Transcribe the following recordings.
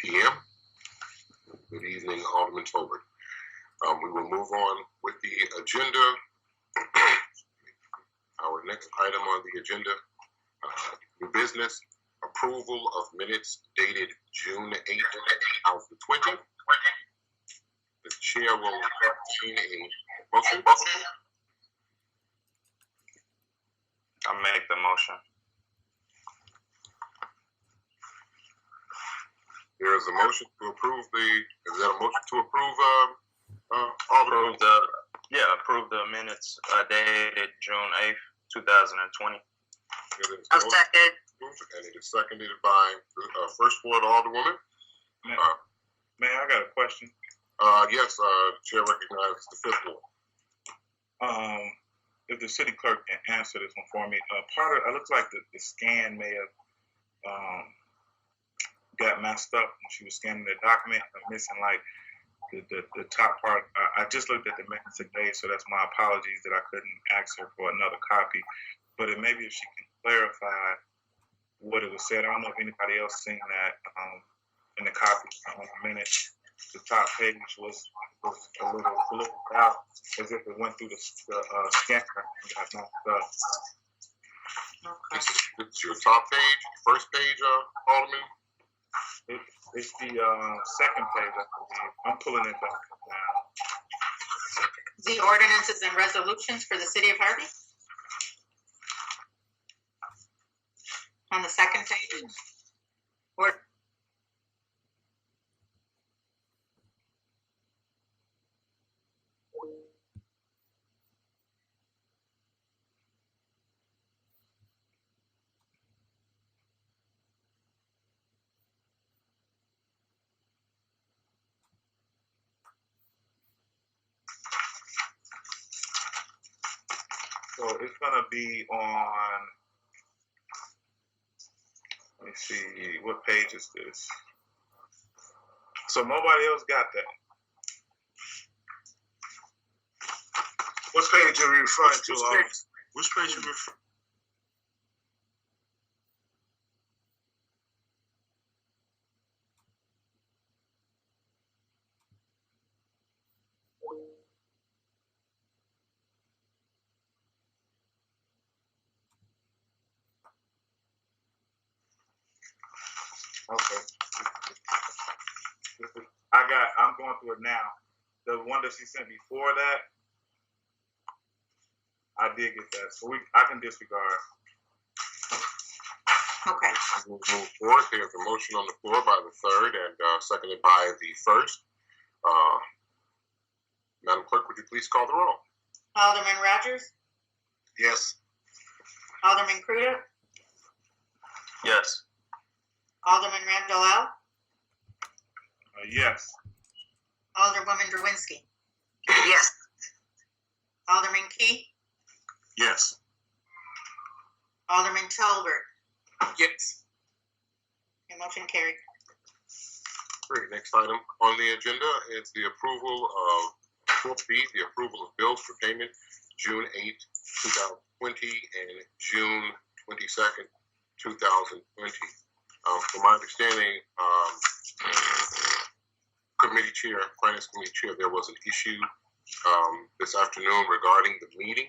p.m. Good evening, Alderman Tolbert. We will move on with the agenda. Our next item on the agenda, new business, approval of minutes dated June 8th, 2020. The chair will entertain a motion. I'll make the motion. There is a motion to approve is that a motion to approve, Alderman? Approve the minutes dated June 8th, 2020. I'll second. And it is seconded by the First Ward Alderwoman. Mayor, I got a question. Yes, Chair recognizes the Fifth Ward. If the city clerk can answer this one for me, it looks like the scan may have got messed up when she was scanning the document. I'm missing like the top part. I just looked at the minutes today, so that's my apologies that I couldn't ask her for another copy. But maybe if she can clarify what it was said. I don't know if anybody else seen that in the copy on the minutes. The top page was a little blurred out as if it went through the scanner and got knocked up. This is your top page, first page, Alderman? It's the second page, I believe. I'm pulling it back now. The ordinances and resolutions for the city of Harvey? On the second page? Or So it's gonna be on. Let me see, what page is this? So nobody else got that. What page are you referring to? Which page you referring? Okay. I'm going through it now. The one that she sent before that, I did get that. So I can disregard. okay. We'll move forward. There's a motion on the floor by the third and seconded by the first. Madam Clerk, would you please call the roll? Alderman Rogers? Yes. Alderman Crudup? Yes. Alderman Randall? Yes. Alderwoman Drwinski? Yes. Alderman Key? Yes. Alderman Tolbert? Yes. Your motion carried. Great. Next item on the agenda is the approval of 4B, the approval of bills for payment June 8th, 2020 and June 22nd, 2020. From my understanding, Finance Committee Chair, there was an issue this afternoon regarding the meeting.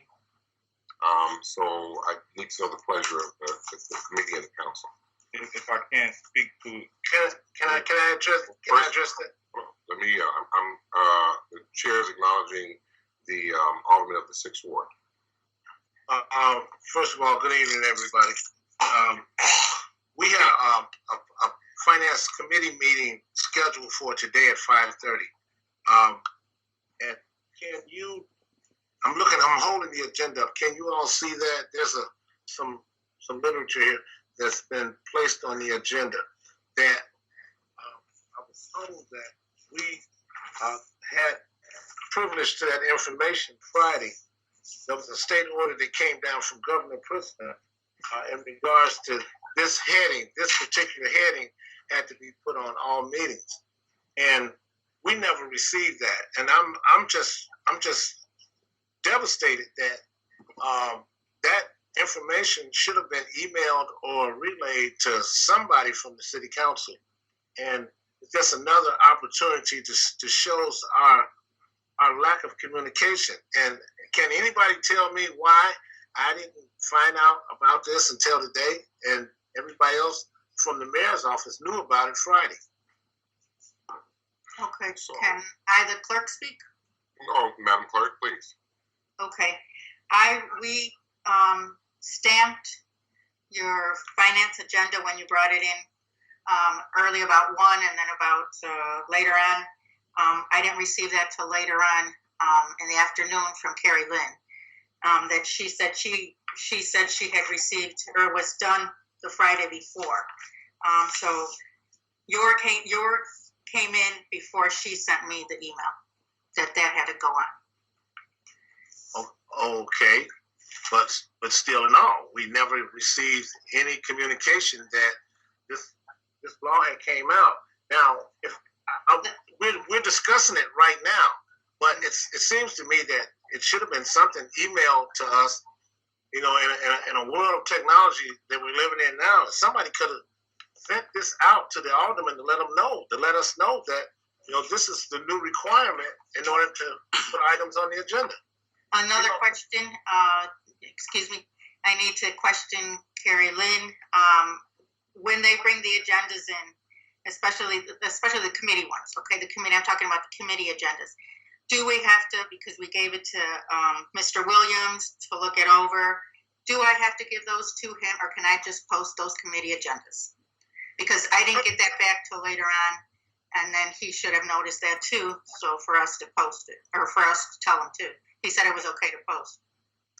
So I need to know the pleasure of the committee and the council. If I can speak to, Can I address that? Let me. The chair is acknowledging the alderman of the 6th Ward. First of all, good evening, everybody. We have a finance committee meeting scheduled for today at 5:30. And can you? I'm holding the agenda up. Can you all see that? There's some literature here that's been placed on the agenda that I was told that we had privilege to that information Friday. There was a state order that came down from Governor Pritzker in regards to this particular heading had to be put on all meetings, and we never received that. And I'm just devastated that that information should have been emailed or relayed to somebody from the city council. And it's just another opportunity to show our lack of communication. And can anybody tell me why I didn't find out about this until today, and everybody else from the mayor's office knew about it Friday? Okay, So- can I, the clerk, speak? No, Madam Clerk, please. Okay, we stamped your finance agenda when you brought it in early about 1 and then about later on. I didn't receive that till later on in the afternoon from Carrie Lynn. That she said she had received or was done the Friday before. So your came in before she sent me the email that had to go on. Okay, but still in all, we never received any communication that this law had came out. Now, if we're discussing it right now, but it seems to me that it should have been something emailed to us. You know, in a world of technology that we're living in now, somebody could have sent this out to the aldermen to let us know that, you know, this is the new requirement in order to put items on the agenda. Another question, excuse me, I need to question Carrie Lynn. When they bring the agendas in, especially the committee ones, okay, I'm talking about the committee agendas. Do we have to, because we gave it to Mr. Williams to look it over, do I have to give those to him, or can I just post those committee agendas? Because I didn't get that back till later on, and then he should have noticed that too, so for us to post it, or for us to tell him too. He said it was okay to post.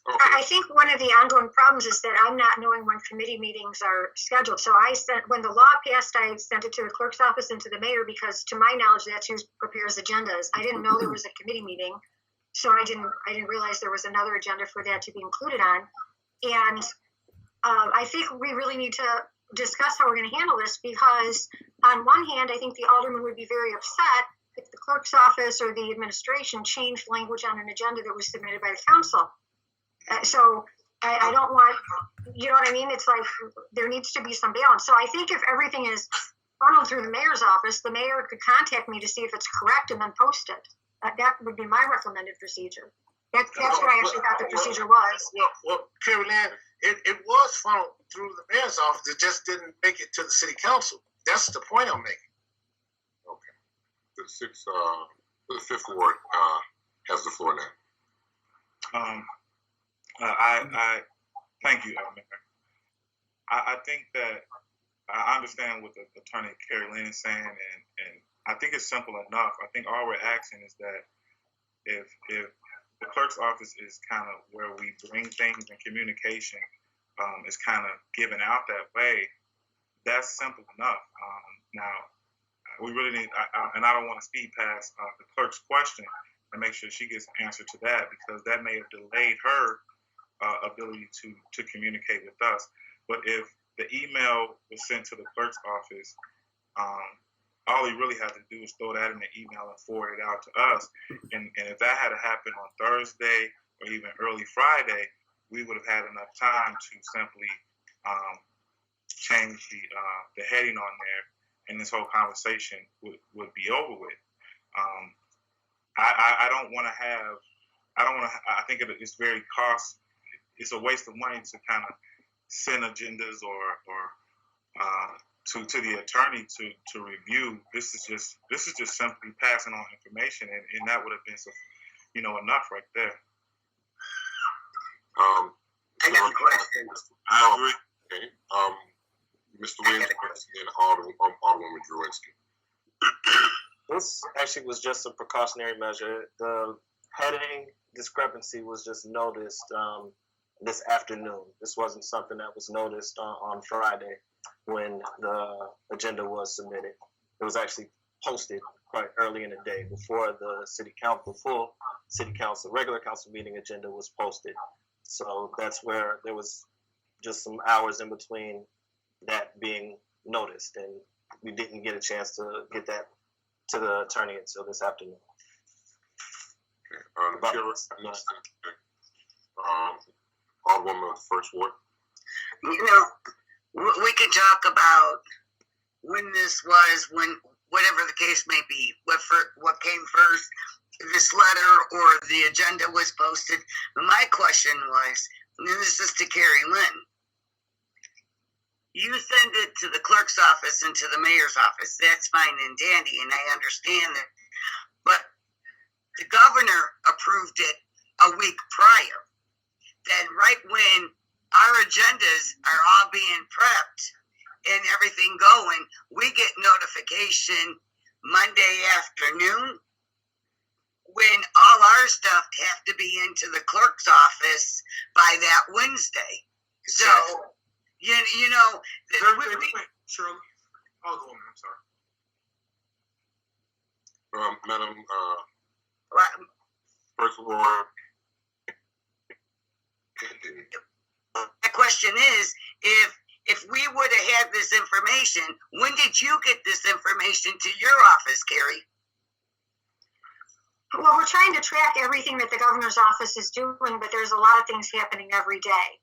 Okay. I think one of the ongoing problems is that I'm not knowing when committee meetings are scheduled. So when the law passed, I sent it to the clerk's office and to the mayor because, to my knowledge, that's who prepares agendas. I didn't know there was a committee meeting, so I didn't realize there was another agenda for that to be included on. And I think we really need to discuss how we're going to handle this because, on one hand, I think the alderman would be very upset if the clerk's office or the administration changed language on an agenda that was submitted by the council. So I don't want, you know what I mean? It's like there needs to be some balance. So I think if everything is funneled through the mayor's office, the mayor could contact me to see if it's correct and then post it. That would be my recommended procedure. That's what I actually thought the procedure was. Well, Carrie Lynn, it was funneled through the mayor's office. It just didn't make it to the city council. That's the point I'm making. Okay. The fifth ward has the floor now. I thank you, Mayor. I think that I understand what the attorney Carrie Lynn is saying, and I think it's simple enough. I think all we're asking is that if the clerk's office is kind of where we bring things and communication is kind of given out that way, that's simple enough. Now, we really need, and I don't want to speed past the clerk's question and make sure she gets an answer to that because that may have delayed her ability to communicate with us. But if the email was sent to the clerk's office, all he really had to do is throw that in the email and forward it out to us. And if that had happened on Thursday or even early Friday, we would have had enough time to simply change the heading on there, and this whole conversation would be over with. I don't want to have. I think it's very cost. It's a waste of money to kind of send agendas or to the attorney to review. This is just simply passing on information, and that would have been enough right there. I got a question. I agree. Okay. Mr. Williams and Alderwoman Drewinski. This actually was just a precautionary measure. The heading discrepancy was just noticed this afternoon. This wasn't something that was noticed on Friday when the agenda was submitted. It was actually posted quite early in the day before the full city council, regular council meeting agenda was posted. So that's where there was just some hours in between that being noticed, and we didn't get a chance to get that to the attorney until this afternoon. Okay. Alderwoman of the First Ward. You know, we can talk about when this was, whatever the case may be, what came first, this letter or the agenda was posted. But my question was, and this is to Carrie Lynn, you send it to the clerk's office and to the mayor's office. That's fine and dandy, and I understand that. But the governor approved it a week prior. Then right when our agendas are all being prepped and everything going, we get notification Monday afternoon when all our stuff have to be into the clerk's office by that Wednesday. So, you know, Shirley, I'll go on, I'm sorry. Madam, well, first of all, my question is, if we would have had this information, when did you get this information to your office, Carrie? Well, we're trying to track everything that the governor's office is doing, but there's a lot of things happening every day.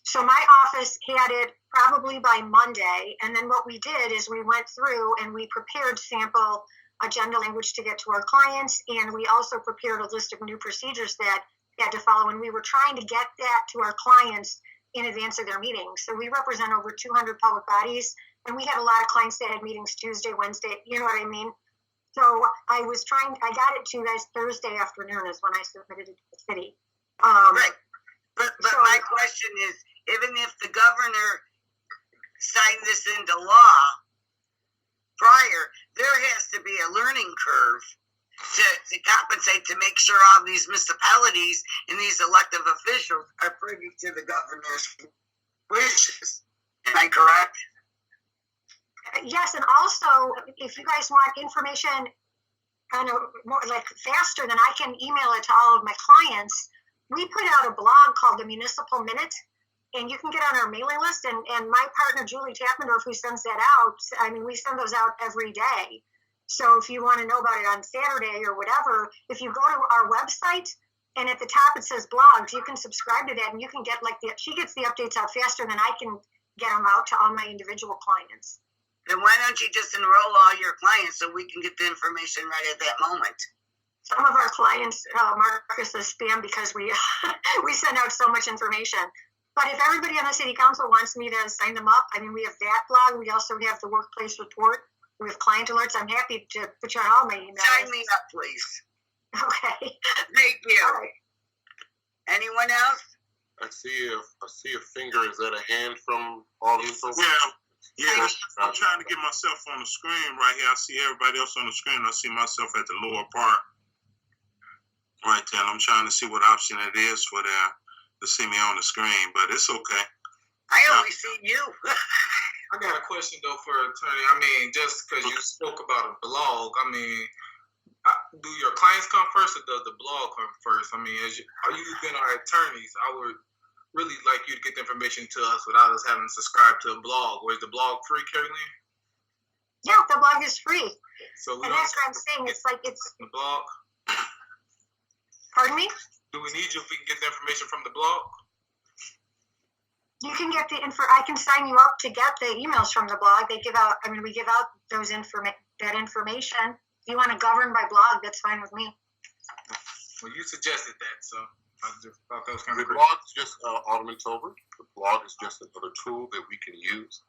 So my office had it probably by Monday, and then what we did is we went through and we prepared sample agenda language to get to our clients, and we also prepared a list of new procedures that had to follow, and we were trying to get that to our clients in advance of their meetings. So we represent over 200 public bodies, and we had a lot of clients that had meetings Tuesday, Wednesday, you know what I mean? So I got it to you guys Thursday afternoon is when I submitted it to the city. Right. But so my question is, even if the governor signed this into law prior, there has to be a learning curve to compensate, to make sure all these municipalities and these elective officials are privy to the governor's wishes. Am I correct? Yes, and also, if you guys want information on a more like faster than I can email it to all of my clients, we put out a blog called the Municipal Minute, and you can get on our mailing list. And my partner Julie Tapmendorf, who sends that out, I mean, we send those out every day. So if you want to know about it on Saturday or whatever, if you go to our website and at the top it says blogs, you can subscribe to that, and you can get she gets the updates out faster than I can get them out to all my individual clients. Then why don't you just enroll all your clients so we can get the information right at that moment? Some of our clients mark us as spam because we we send out so much information. But if everybody on the city council wants me to sign them up, I mean, we have that blog. We also have the workplace report. We have client alerts. I'm happy to put you on all my emails. Sign me up, please. Okay. Thank you. All right. Anyone else? I see a finger. Is that a hand from Alderman Sosa? Yeah, I'm trying to get myself on the screen right here. I see everybody else on the screen. I see myself at the lower part right there. And I'm trying to see what option it is for them to see me on the screen, but it's okay. I only see you. I got a question though for attorney. I mean, just because you spoke about a blog, I mean, do your clients come first or does the blog come first? I mean, are you been our attorneys? I would really like you to get the information to us without us having to subscribe to a blog. Or is the blog free, Carrie Lynn? Yeah, the blog is free. So we And don't that's what I'm saying. It's like the blog. Pardon me? Do we need you if we can get the information from the blog? You can get the info. I can sign you up to get the emails from the blog. They give out. I mean, we give out that information. If you want to govern by blog, that's fine with me. Well, you suggested that, so I just thought that was kind The of great. blog is just Alderman Tolbert. The blog is just another tool that we can use.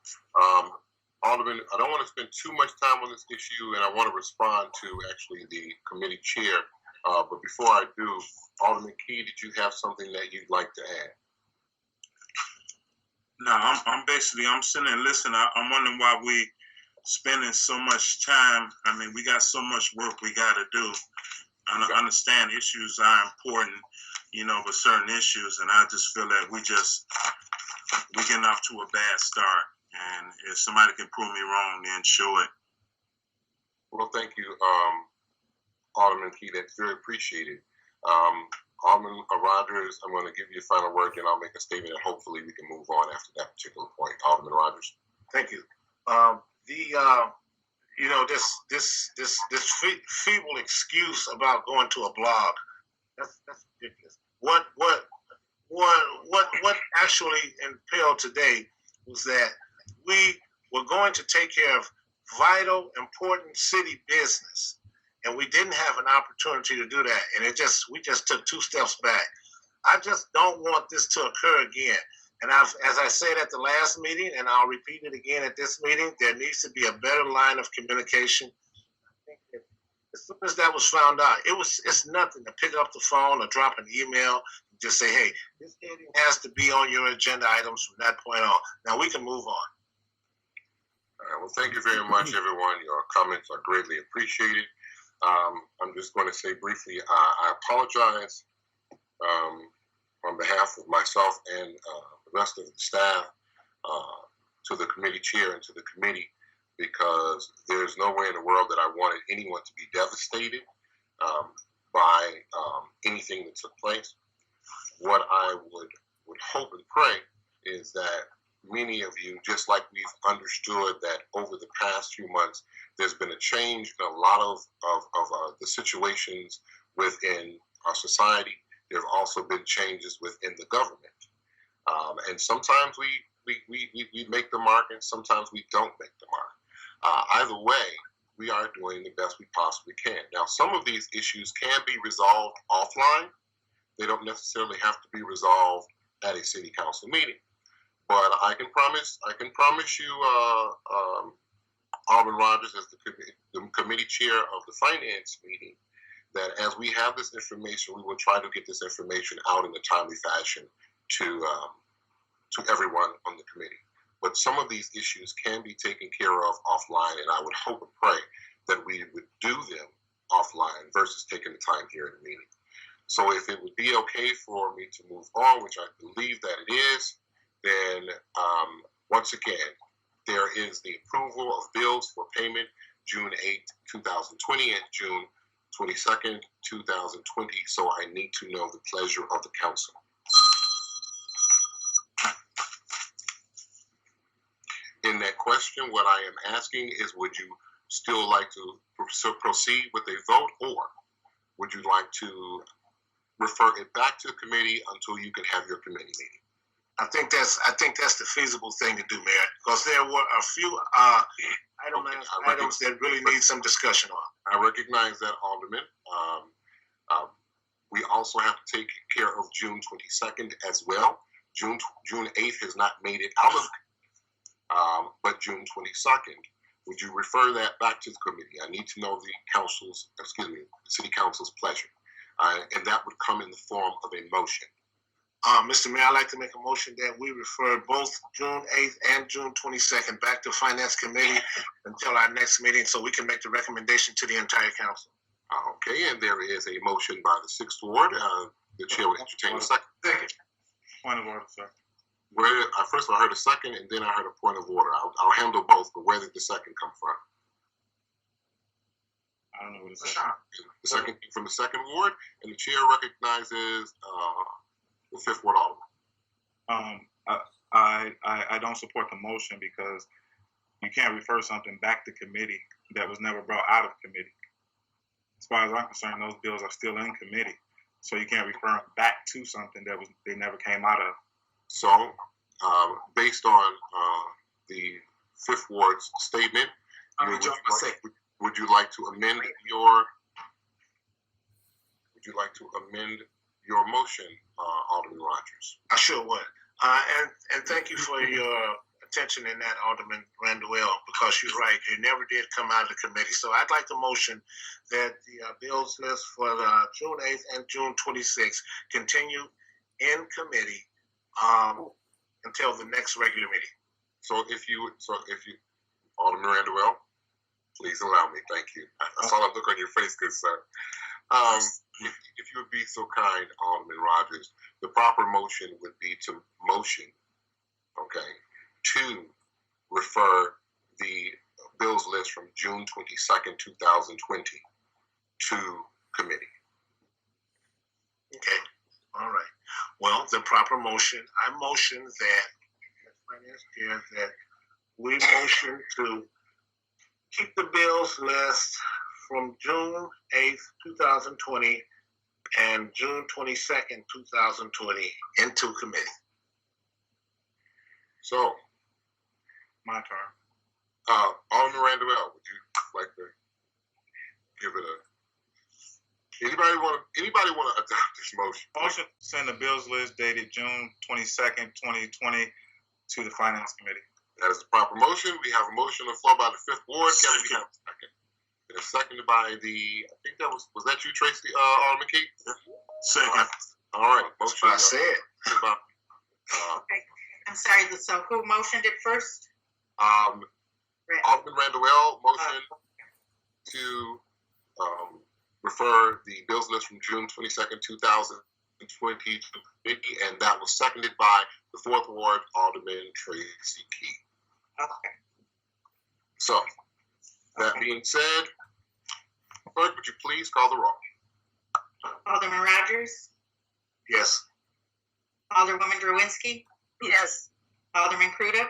Alderman, I don't want to spend too much time on this issue, and I want to respond to actually the committee chair. But before I do, Alderman Key, did you have something that you'd like to add? No, I'm sitting and listening. I'm wondering why we spending so much time. I mean, we got so much work we got to do. And I understand issues are important, but certain issues, and I just feel that we're getting off to a bad start. And if somebody can prove me wrong, then show it. Well, thank you, Alderman Key. That's very appreciated. Alderman Rogers, I'm going to give you a final word, and I'll make a statement, and hopefully we can move on after that particular point. Alderman Rogers. Thank you. This feeble excuse about going to a blog, that's ridiculous. What actually entailed today was that we were going to take care of vital, important city business. And we didn't have an opportunity to do that. And we just took 2 steps back. I just don't want this to occur again. And as I said at the last meeting, and I'll repeat it again at this meeting, there needs to be a better line of communication. I think that as soon as that was found out, it's nothing to pick up the phone or drop an email and just say, hey, this meeting has to be on your agenda items from that point on. Now we can move on. All right, well, thank you very much, everyone. Your comments are greatly appreciated. I'm just going to say briefly, I apologize on behalf of myself and the rest of the staff to the committee chair and to the committee, because there's no way in the world that I wanted anyone to be devastated by anything that took place. What I would hope and pray is that many of you, just like we've understood that over the past few months, there's been a change in a lot of the situations within our society. There have also been changes within the government. And sometimes we make the mark and sometimes we don't make the mark. Either way, we are doing the best we possibly can. Now, some of these issues can be resolved offline. They don't necessarily have to be resolved at a city council meeting. But I can promise you, Alderman Rogers, as the committee chair of the finance meeting, that as we have this information, we will try to get this information out in a timely fashion to everyone on the committee. But some of these issues can be taken care of offline, and I would hope and pray that we would do them offline versus taking the time here in the meeting. So if it would be okay for me to move on, which I believe that it is, then once again, there is the approval of bills for payment June 8th, 2020 and June 22nd, 2020. So I need to know the pleasure of the council. In that question, what I am asking is, would you still like to proceed with a vote, or would you like to refer it back to the committee until you can have your committee meeting? I think that's the feasible thing to do, Mayor, because there were a few items that really need some discussion on. I recognize that, Alderman. We also have to take care of June 22nd as well. June 8th has not made it out of but June 22nd, would you refer that back to the committee? I need to know the city council's pleasure. And that would come in the form of a motion. Mr. Mayor, I'd like to make a motion that we refer both June 8th and June 22nd back to Finance Committee until our next meeting so we can make the recommendation to the entire council. Okay, and there is a motion by the 6th Ward. The chair will entertain a second. Point of order, sir. First I heard a second and then I heard a point of order. I'll handle both, but where did the second come from? I don't know what the second. The second came from the 2nd Ward, and the chair recognizes the 5th Ward Alderman. I don't support the motion because you can't refer something back to committee that was never brought out of committee. As far as I'm concerned, those bills are still in committee, so you can't refer them back to something that they never came out of. So, based on the 5th Ward's statement, would you like to amend your motion, Alderman Rogers? I sure would. And thank you for your attention in that, Alderman Randall, because you're right, it never did come out of the committee. So I'd like to motion that the bills list for June 8th and June 26th continue in committee until the next regular meeting. So if you, Alderman Randall, please allow me. Thank you. I saw that look on your face, good sir. If you would be so kind, Alderman Rogers, the proper motion would be to motion, to refer the bills list from June 22nd, 2020 to committee. Okay. All right. Well, the proper motion, I motion that, as finance chair, that we motion to keep the bills list from June 8th, 2020 and June 22nd, 2020 into committee. So, My turn. Alderman Randall, would you like to give it a? Anybody want to adopt this motion? Motion to send the bills list dated June 22nd, 2020 to the Finance Committee. That is the proper motion. We have a motion on the floor by the Fifth Ward. Can we have a second? It is seconded by I think that was that you, Tracy, Alderman Key? Second. All right. That's Motion what I said. by, I'm sorry, so who motioned it first? Alderman Randall motion to refer the bills list from June 22nd, 2020 to the committee, and that was seconded by the Fourth Ward Alderman Tracy Key. Okay. So, that being said, clerk, would you please call the roll? Alderman Rogers, Yes. Alderwoman Drewinski, Yes. Alderman Crudup.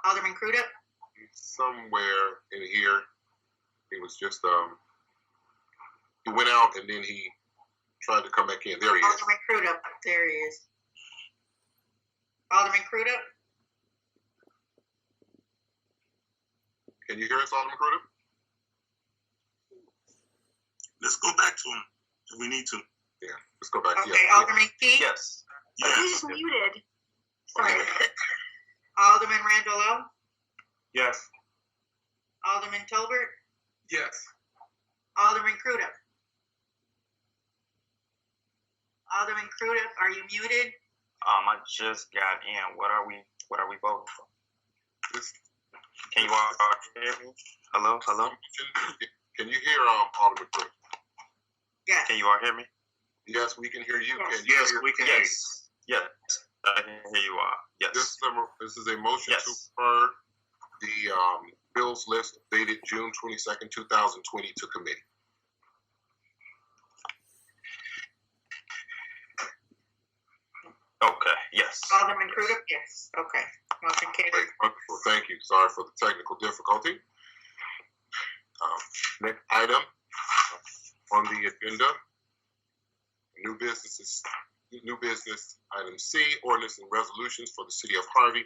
Alderman Crudup, Somewhere in here, he was just he went out and then he tried to come back in. There he is. Alderman Crudup, there he is. Alderman Crudup, Can you hear us, Alderman Crudup? Let's go back to him if we need to. Yeah, let's go back to okay, Alderman Key, Yes. He's Yes. muted. sorry. Alderman Randall, Yes. Alderman Tolbert, Yes. Alderman Crudup. Alderman Crudup, are you muted? I just got in. What are we voting for? This Can you all hear me? Hello? Can you hear Alderman Crudup? Yes. Can you all hear me? Yes, we can hear you. Yes. Can you Yes, hear? we can hear you. Yes. Yes. I can hear you all. Yes. This is a motion Yes. to refer the bills list dated June 22nd, 2020 to committee. Okay. Yes. Alderman Crudup, yes. Okay, motion carries. Great, wonderful. Thank you. Sorry for the technical difficulty. Next item on the agenda, new business item C, ordinance and resolutions for the city of Harvey.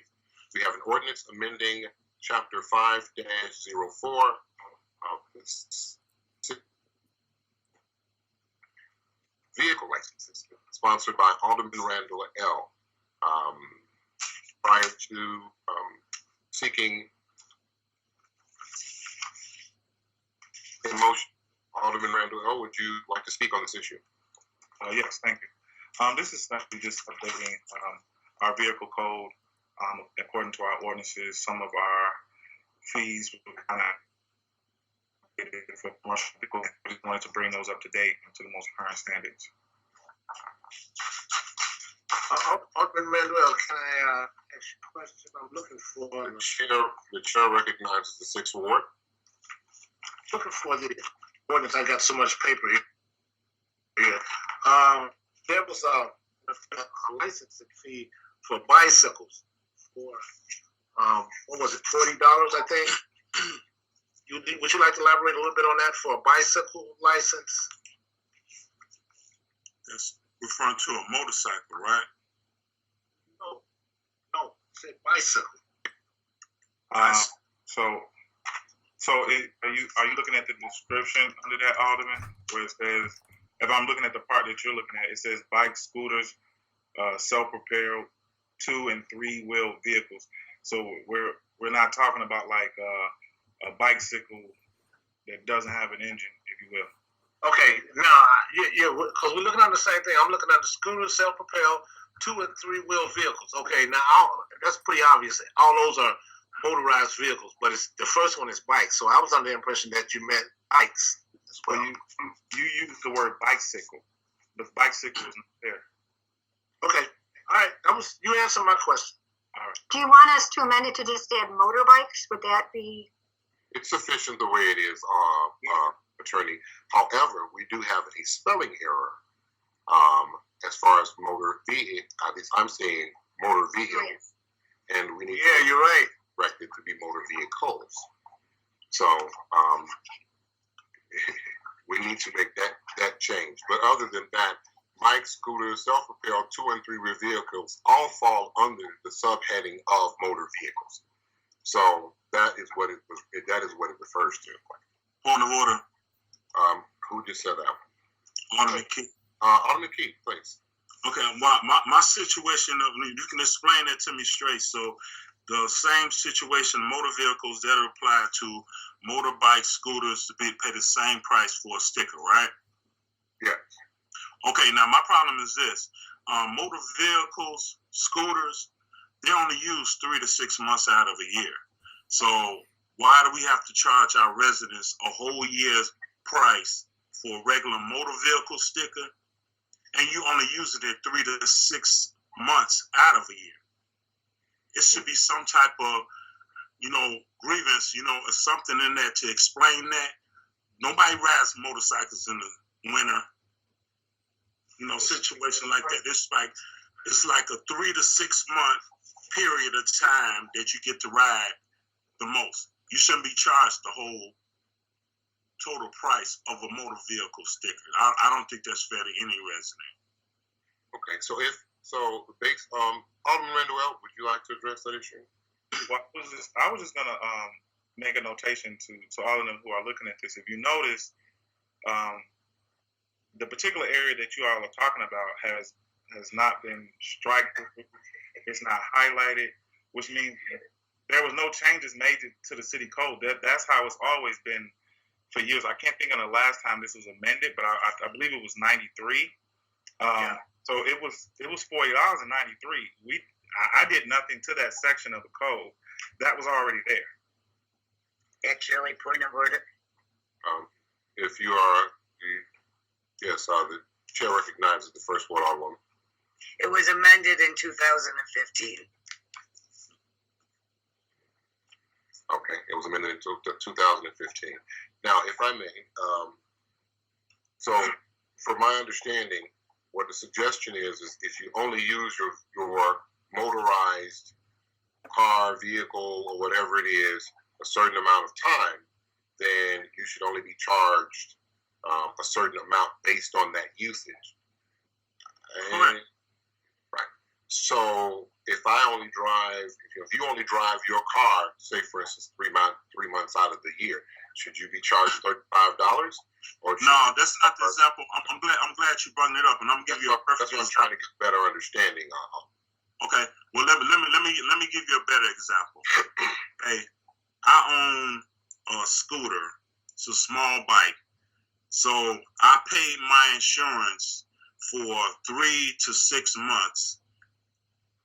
We have an ordinance amending chapter 5-04 of this vehicle licenses, sponsored by Alderman Randall L. Prior to seeking a motion, Alderman Randall L., would you like to speak on this issue? Yes, thank you. This is simply just updating our vehicle code. According to our ordinances, some of our fees were kind of for commercial vehicles. We wanted to bring those up to date and to the most current standards. Alderman Randall, can I ask you a question? I'm looking for The chair recognizes the Sixth Ward. the ordinance. I got so much paper here. There was a licensing fee for bicycles for what was it, $40? I think. Would you like to elaborate a little bit on that for a bicycle license? That's referring to a motorcycle, right? No, say bicycle. Are you looking at the description under that, Alderman, where it says, if I'm looking at the part that you're looking at, it says bikes, scooters, self-propelled 2- and 3-wheel vehicles. So we're not talking about like a bicycle that doesn't have an engine, if you will. Okay, because we're looking at the same thing. I'm looking at the scooters, self-propelled 2- and 3-wheel vehicles. Okay, now that's pretty obvious. All those are motorized vehicles, but the first one is bikes. So I was under the impression that you meant bikes as well. Well, you use the word bicycle. The bicycle is not there. Okay, all right. You answered my question. All right. Do you want us to amend it to just add motorbikes? Would that be? It's sufficient the way it is, Attorney. However, we do have a spelling error as far as motor vehicle. At least I'm saying motor vehicles, and we need Yeah, you're right. to correct it to be motor vehicles. So we need to make that change. But other than that, bikes, scooters, self-propelled 2 and 3 wheel vehicles all fall under the subheading of motor vehicles. So that is what it was. That is what it refers to. Point of order. Who just said that? Alderman Key. Alderman Key, please. Okay, my situation, you can explain that to me straight. So the same situation, motor vehicles that are applied to motorbikes, scooters, to pay the same price for a sticker, right? Yeah. Okay, now my problem is this. Motor vehicles, scooters, they only use 3 to 6 months out of a year. So why do we have to charge our residents a whole year's price for a regular motor vehicle sticker, and you only use it 3 to 6 months out of a year? It should be some type of, grievance, or something in there to explain that. Nobody rides motorcycles in the winter. Situation like that. It's like a 3 to 6 month period of time that you get to ride the most. You shouldn't be charged the whole total price of a motor vehicle sticker. I don't think that's fair to any resident. Okay, Alderman Randall, would you like to address that issue? Well, I was just gonna make a notation to all of them who are looking at this. If you notice, the particular area that you all are talking about has not been striked. It's not highlighted, which means there was no changes made to the city code. That's how it's always been for years. I can't think of the last time this was amended, but I believe it was '93. So it was $40 in '93. I did nothing to that section of the code. That was already there. Actually, point of order. If you are, yes, the chair recognizes the first word, Alderman. It was amended in 2015. Okay, it was amended in 2015. Now, if I may, so from my understanding, what the suggestion is if you only use your motorized car, vehicle, or whatever it is, a certain amount of time, then you should only be charged a certain amount based on that usage. And, right. So if you only drive your car, say for instance 3 months out of the year, should you be charged $35? Or no, that's not the example. I'm glad you brought it up, and I'm gonna give you a perfect. That's what I'm trying to get a better understanding of. Okay, well let me give you a better example. Hey, I own a scooter. It's a small bike, so I paid my insurance for 3 to 6 months,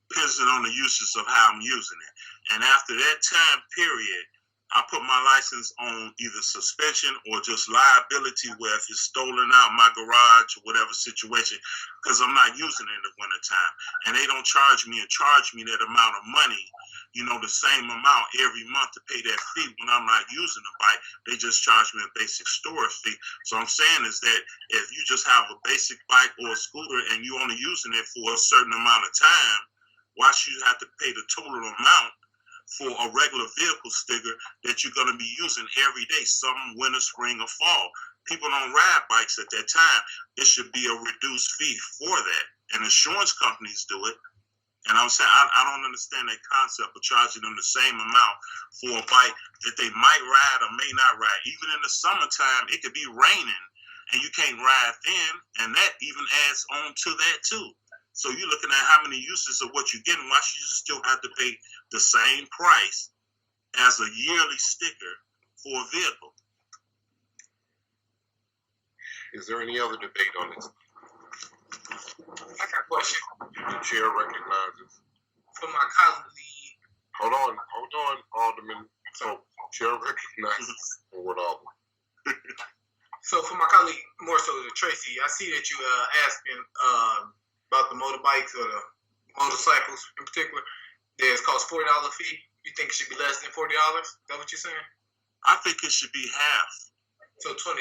depending on the usage of how I'm using it. And after that time period, I put my license on either suspension or just liability, where if it's stolen out my garage or whatever situation, because I'm not using it in the wintertime. And they don't charge me that amount of money, the same amount every month to pay that fee when I'm not using the bike. They just charge me a basic storage fee. So I'm saying is that if you just have a basic bike or a scooter and you only using it for a certain amount of time, why should you have to pay the total amount for a regular vehicle sticker that you're going to be using every day, summer, winter, spring, or fall? People don't ride bikes at that time. It should be a reduced fee for that. And insurance companies do it. And I'm saying, I don't understand that concept of charging them the same amount for a bike that they might ride or may not ride. Even in the summertime, it could be raining and you can't ride then. And that even adds on to that too. So you're looking at how many uses of what you're getting. Why should you still have to pay the same price as a yearly sticker for a vehicle? Is there any other debate on this? I got a question The chair recognizes. for my colleague. Hold on, Alderman. So chair recognizes the word Alderman. So for my colleague, more so to Tracy, I see that you asking about the motorbikes or the motorcycles in particular. There's cost $40 fee. You think it should be less than $40? Is that what you're saying? I think it should be half. So $20.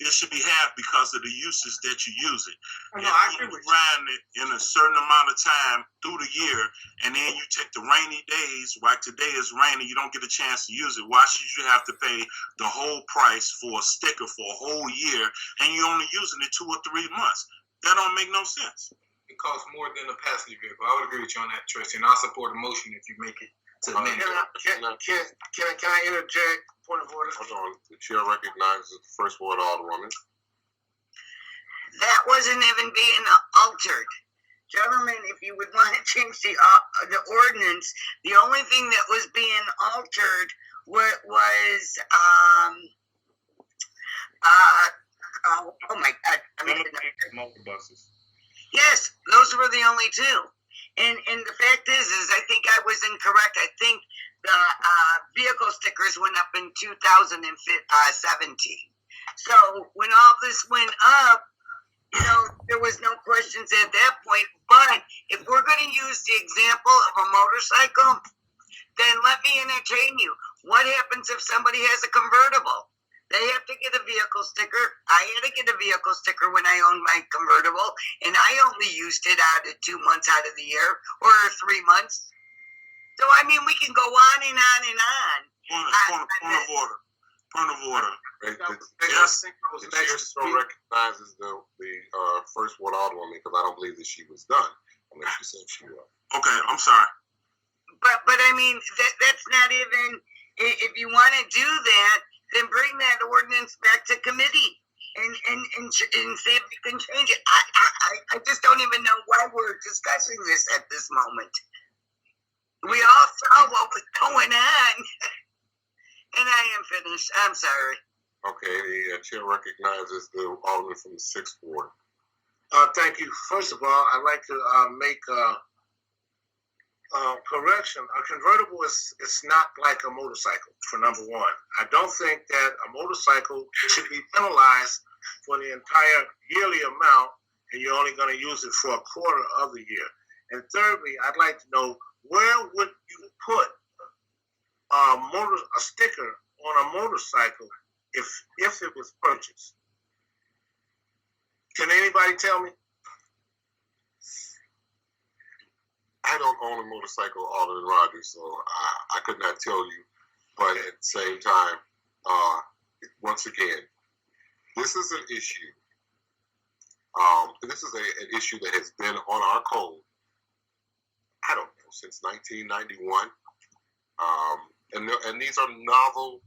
It should be half because of the uses that you use it. No, If I you agree with you. ride it in a certain amount of time through the year, and then you take the rainy days, like today is raining, you don't get a chance to use it. Why should you have to pay the whole price for a sticker for a whole year, and you're only using it 2 or 3 months? That don't make no sense. It costs more than a passenger vehicle. I would agree with you on that, Tracy, and I'll support the motion if you make it to the Uh, minute. Can I interject? Point of order. Hold on. The chair recognizes the first ward alderwoman. That wasn't even being altered. Gentlemen, if you would want to change the ordinance, the only thing that was being altered was oh my God, I mean, Multiple buses. yes, those were the only two. And the fact is I think I was incorrect. I think the vehicle stickers went up in 2017. So when all this went up, you know, there was no questions at that point. But if we're going to use the example of a motorcycle, then let me entertain you. What happens if somebody has a convertible? They have to get a vehicle sticker. I had to get a vehicle sticker when I owned my convertible, and I only used it out of 2 months out of the year, or 3 months. So, I mean, we can go on and on and on. Point of order. Point of order. Yes, the chair still recognizes the first ward alderwoman because I don't believe that she was done unless she said she was. Okay, I'm sorry. But I mean, that's not even, if you want to do that, then bring that ordinance back to committee and see if you can change it. I just don't even know why we're discussing this at this moment. We all saw what was going on. And I am finished. I'm sorry. Okay, the chair recognizes the alderman from the 6th ward. Thank you. First of all, I'd like to make a correction. A convertible is not like a motorcycle, for number one. I don't think that a motorcycle should be penalized for the entire yearly amount, and you're only going to use it for a quarter of the year. And thirdly, I'd like to know, where would you put a sticker on a motorcycle if it was purchased? Can anybody tell me? I don't own a motorcycle, Alderman Rogers, so I could not tell you. But at the same time, once again, this is an issue. This is an issue that has been on our code, I don't know, since 1991. And these are novel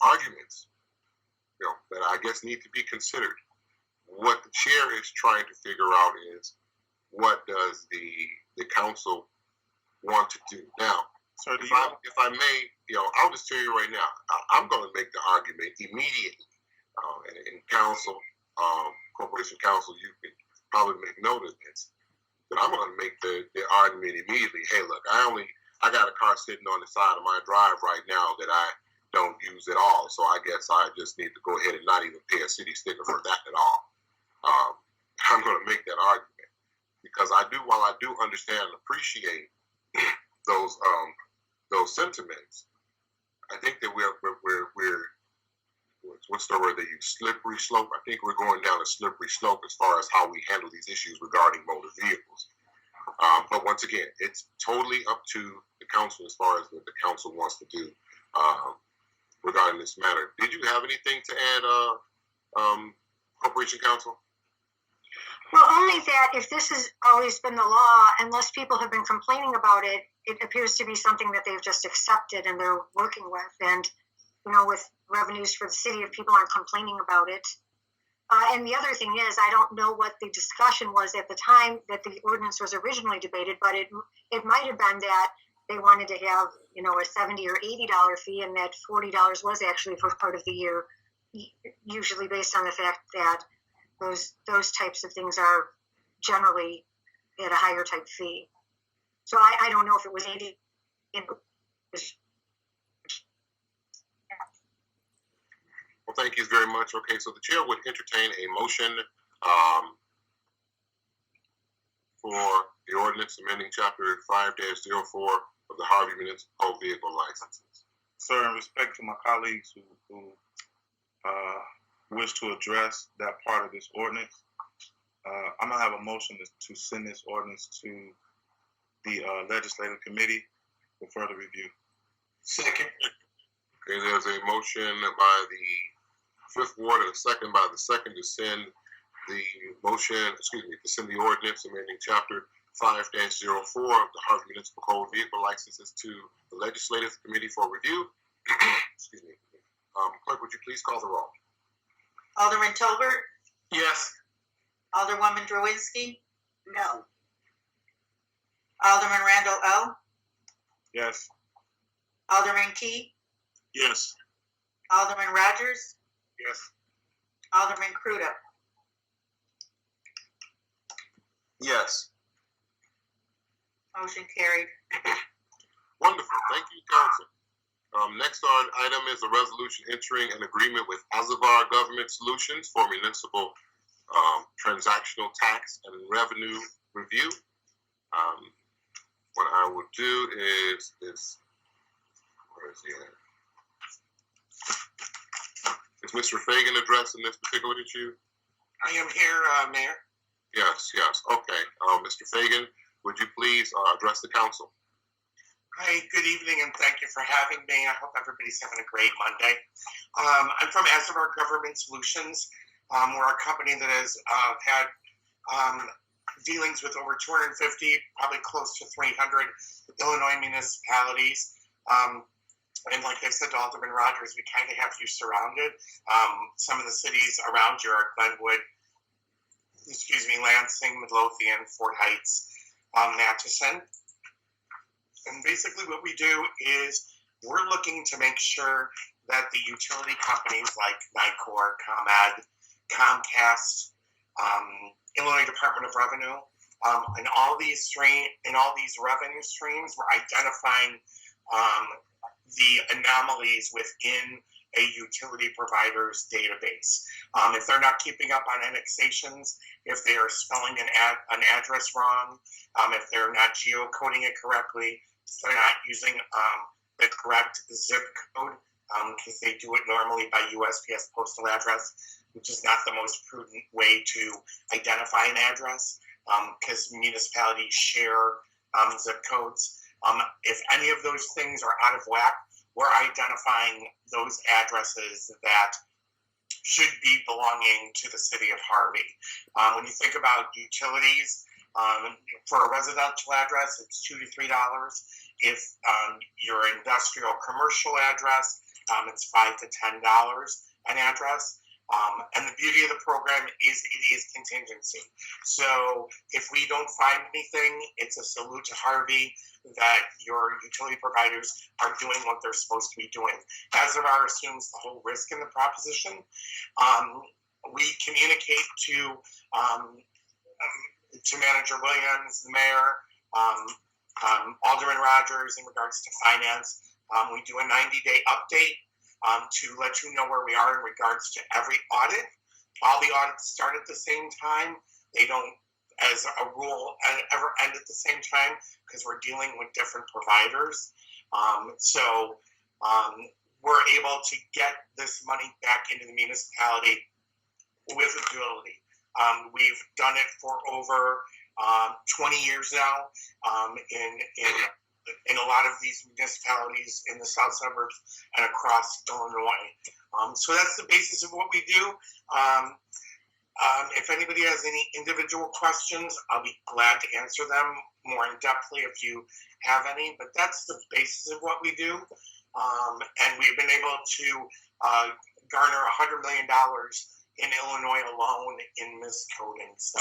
arguments, you know, that I guess need to be considered. What the chair is trying to figure out is, what does the council want to do now? Sir, If I may, you know, I'll just tell you right now, I'm going to make the argument immediately. And council, corporation council, you can probably make note of this. But I'm going to make the argument immediately. Hey, look, I got a car sitting on the side of my drive right now that I don't use at all. So I guess I just need to go ahead and not even pay a city sticker for that at all. I'm going to make that argument because while I do understand and appreciate those sentiments, I think that we're what's the word they use? Slippery slope. I think we're going down a slippery slope as far as how we handle these issues regarding motor vehicles. But once again, it's totally up to the council as far as what the council wants to do regarding this matter. Did you have anything to add, Corporation Council? Well, only that if this has always been the law, unless people have been complaining about it, it appears to be something that they've just accepted and they're working with. And, you know, with revenues for the city, if people aren't complaining about it. And the other thing is, I don't know what the discussion was at the time that the ordinance was originally debated, but it might have been that they wanted to have, you know, a $70 or $80 fee, and that $40 was actually for part of the year, usually based on the fact that those types of things are generally at a higher type fee. So I don't know if it was 80. Well, thank you very much. Okay, so the chair would entertain a motion for the ordinance amending Chapter 5-04 of the Harvey Municipal Vehicle Licenses. Sir, in respect to my colleagues who wish to address that part of this ordinance, I'm gonna have a motion to send this ordinance to the legislative committee for further review. Second. Okay, there's a motion by the 5th Ward and a second by the 2nd to send the to send the ordinance amending chapter 5-04 of the Harvey Municipal Code vehicle licenses to the Legislative Committee for review. Excuse me. Clerk, would you please call the roll? Alderman Tolbert, Yes. Alderwoman Drowinski, No. Alderman Randall L., Yes. Alderman Key, Yes. Alderman Rogers, Yes. Alderman Crudup. Yes. Motion carried. Wonderful. Thank you, Council. Next on item is a resolution entering an agreement with Azavar Government Solutions for municipal transactional tax and revenue review. What I will do is where is he at? Is Mr. Fagan addressing this particular issue? I am here, Mayor. Yes. Okay. Mr. Fagan, would you please address the council? Hi, good evening, and thank you for having me. I hope everybody's having a great Monday. I'm from Azavar Government Solutions. We're a company that has had dealings with over 250, probably close to 300 Illinois municipalities. And like I said to Alderman Rogers, we kind of have you surrounded. Some of the cities around you are Glenwood, Lansing, Midlothian, Fort Heights, Matteson. And basically what we do is we're looking to make sure that the utility companies like NICOR, ComEd, Comcast, Illinois Department of Revenue, in all these revenue streams, we're identifying the anomalies within a utility provider's database. If they're not keeping up on annexations, if they are spelling an address wrong, if they're not geocoding it correctly, if they're not using the correct zip code, because they do it normally by USPS postal address, which is not the most prudent way to identify an address, because municipalities share zip codes. If any of those things are out of whack, we're identifying those addresses that should be belonging to the city of Harvey. When you think about utilities, for a residential address, it's $2 to $3. If your industrial commercial address, it's $5 to $10 an address. And the beauty of the program is it is contingency. So if we don't find anything, it's a salute to Harvey that your utility providers are doing what they're supposed to be doing. Azavar assumes the whole risk in the proposition. We communicate to Manager Williams, the mayor, Alderman Rogers in regards to finance. We do a 90-day update to let you know where we are in regards to every audit. All the audits start at the same time. They don't, as a rule, ever end at the same time because we're dealing with different providers. So we're able to get this money back into the municipality with agility. We've done it for over 20 years now in a lot of these municipalities in the south suburbs and across Illinois. So that's the basis of what we do. If anybody has any individual questions, I'll be glad to answer them more in depthly if you have any, but that's the basis of what we do. And we've been able to garner $100 million in Illinois alone in miscoding. So,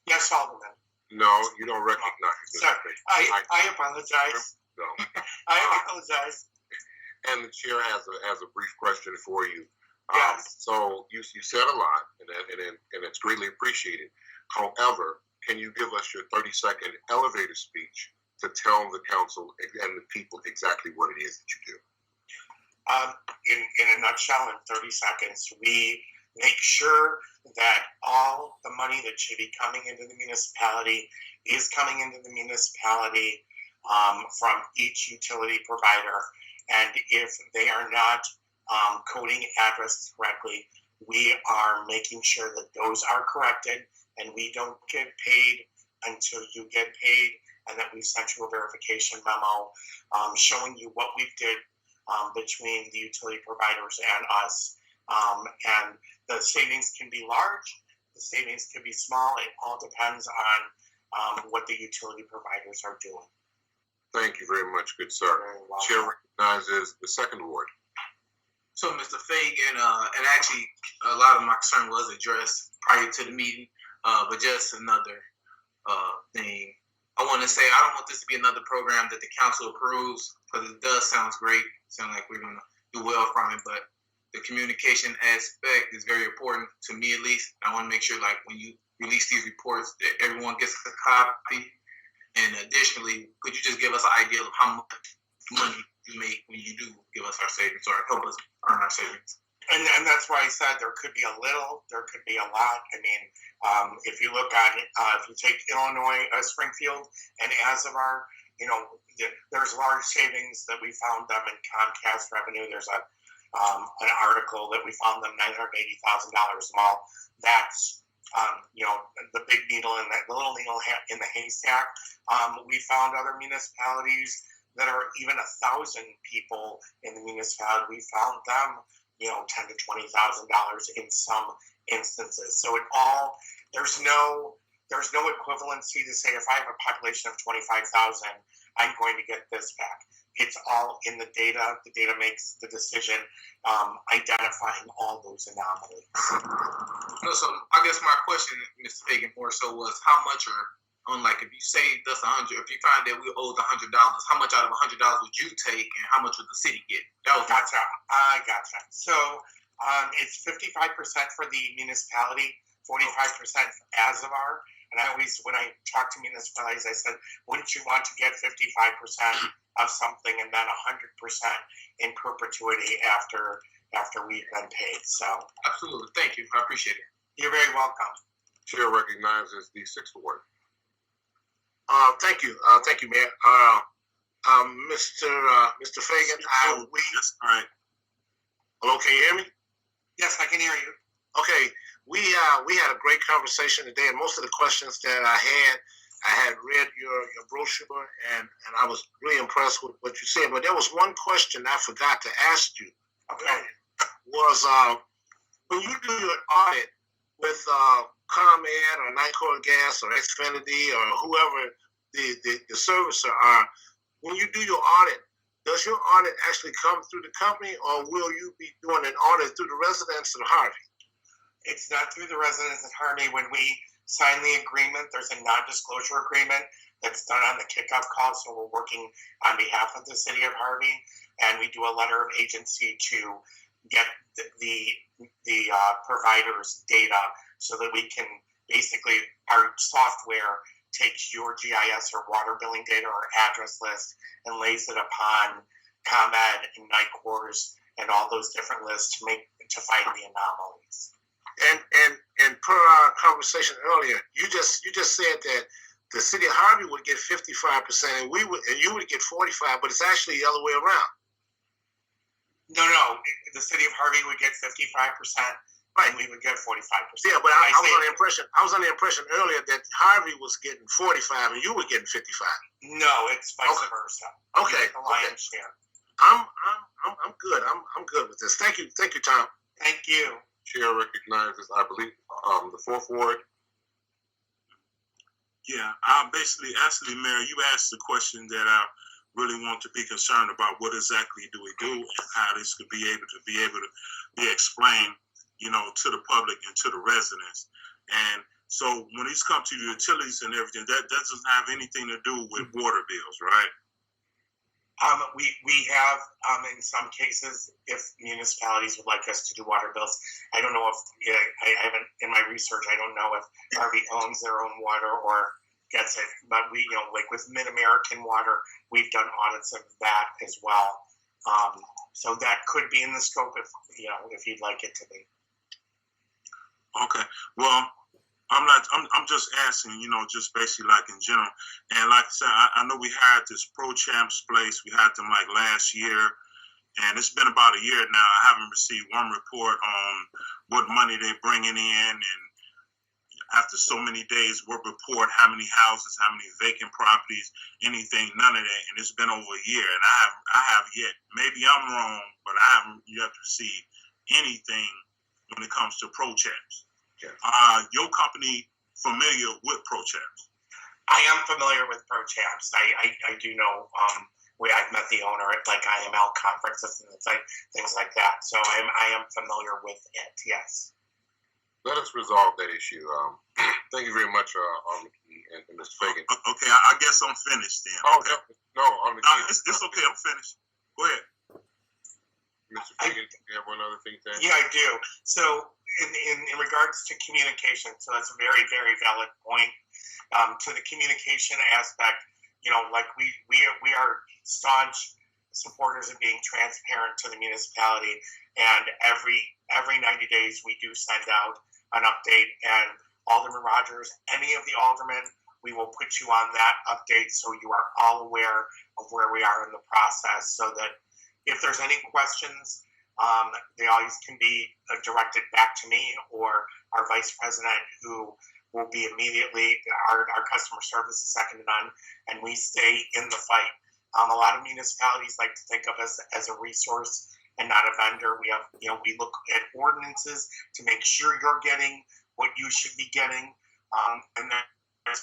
yes, Alderman. No, you don't recognize this. Sorry, I apologize. No. I apologize. And the chair has a brief question for you. Yes. So you said a lot, and it's greatly appreciated. However, can you give us your 30-second elevator speech to tell the council and the people exactly what it is that you do? In a nutshell, in 30 seconds, we make sure that all the money that should be coming into the municipality is coming into the municipality from each utility provider. And if they are not coding addresses correctly, we are making sure that those are corrected and we don't get paid until you get paid, and that we sent you a verification memo showing you what we did between the utility providers and us. And the savings can be large, The savings could be small. It all depends on what the utility providers are doing. Thank you very much, good sir. Very well. Chair recognizes the second ward. So, Mr. Fagan, and actually, a lot of my concern was addressed prior to the meeting, but just another thing. I want to say I don't want this to be another program that the council approves, because it does sounds great. Sound like we're gonna do well from it, but the communication aspect is very important to me, at least. I want to make sure, like, when you release these reports, that everyone gets a copy. And additionally, could you just give us an idea of how much money you make when you do give us our savings or help us earn our savings? And that's why I said there could be a little, there could be a lot. I mean, if you look at it, if you take Illinois, Springfield, and Azavar, you know, there's large savings that we found them in Comcast revenue. There's an article that we found them $980,000. Well, that's you know, the big needle in the little needle in the haystack. We found other municipalities that are even 1,000 people in the municipality. We found them, you know, $10,000 to $20,000 in some instances. So it all there's no equivalency to say if I have a population of 25,000, I'm going to get this back. It's all in the data. The data makes the decision, identifying all those anomalies. No, so I guess my question, Mr. Fagan, more so was how much are on, like, if you saved us $100, if you find that we owed $100, how much out of $100 would you take, and how much would the city get? That was Gotcha. I gotcha. So it's 55% for the municipality, 45% for Azavar. And I always, when I talk to municipalities, I said, wouldn't you want to get 55% of something and then 100% in perpetuity after we've been paid? So absolutely. Thank you. I appreciate it. you're very welcome. Chair recognizes the sixth ward. Thank you, Mayor. Mr. Fagan, That's all right. hello, can you hear me? Yes, I can hear you. Okay, we had a great conversation today, and most of the questions that I had read your brochure, and I was really impressed with what you said. But there was one question I forgot to ask you. Okay. Was when you do your audit with ComEd or Nicor Gas or Xfinity or whoever the servicer are, when you do your audit, does your audit actually come through the company, or will you be doing an audit through the residents of Harvey? It's not through the residents of Harvey. When we sign the agreement, there's a non-disclosure agreement that's done on the kickoff call. So we're working on behalf of the city of Harvey, and we do a letter of agency to get the provider's data so that we can basically, our software takes your GIS or water billing data or address list and lays it upon ComEd and Nicor's and all those different lists to find the anomalies. And per our conversation earlier, you just said that the city of Harvey would get 55%, and you would get 45%, but it's actually the other way around. No, the city of Harvey would get 55%, right? And we would get 45%. Yeah, but I was under the impression earlier that Harvey was getting 45 and you were getting 55. No, it's vice versa. Okay. The lion's share. I'm good. I'm good with this. Thank you, Tom. Thank you. Chair recognizes, I believe, the fourth ward. Yeah, actually, Mayor, you asked the question that I really want to be concerned about. What exactly do we do, and how this could be able to be explained, you know, to the public and to the residents. And so when these come to the utilities and everything, that doesn't have anything to do with water bills, right? We have in some cases, if municipalities would like us to do water bills. I don't know if I haven't in my research. I don't know if Harvey owns their own water or gets it, but we, you know, like with Mid-American Water, we've done audits of that as well. So that could be in the scope if you'd like it to be. Okay. Well, I'm just asking, you know, just basically like in general. And like I said, I know we had this Pro Champs place. We had them like last year, and it's been about a year now. I haven't received one report on what money they're bringing in, and after so many days, what report, how many houses, how many vacant properties, anything, none of that. And it's been over a year, and I have yet, maybe I'm wrong, but I haven't yet received anything when it comes to Pro Champs. Yes. Your company familiar with ProChamps? I am familiar with ProChamps. I do know. I've met the owner at like IML conferences and things like that. So I am familiar with it. Yes. Let us resolve that issue. Thank you very much, Alderman Key and Mr. Fagan. Okay, I guess I'm finished then. Oh, Okay. no, Alderman No, Key. it's okay. I'm finished. Go ahead. Mr. Fagan, do you have one other thing to add? Yeah, I do. So in regards to communication, so that's a very, very valid point. To the communication aspect, like we are staunch supporters of being transparent to the municipality, and every 90 days we do send out an update. And Alderman Rogers, any of the aldermen, we will put you on that update so you are all aware of where we are in the process, so that if there's any questions, they always can be directed back to me or our vice president, who will be immediately, our customer service is second to none, and we stay in the fight. A lot of municipalities like to think of us as a resource and not a vendor. We have, we look at ordinances to make sure you're getting what you should be getting. And then there's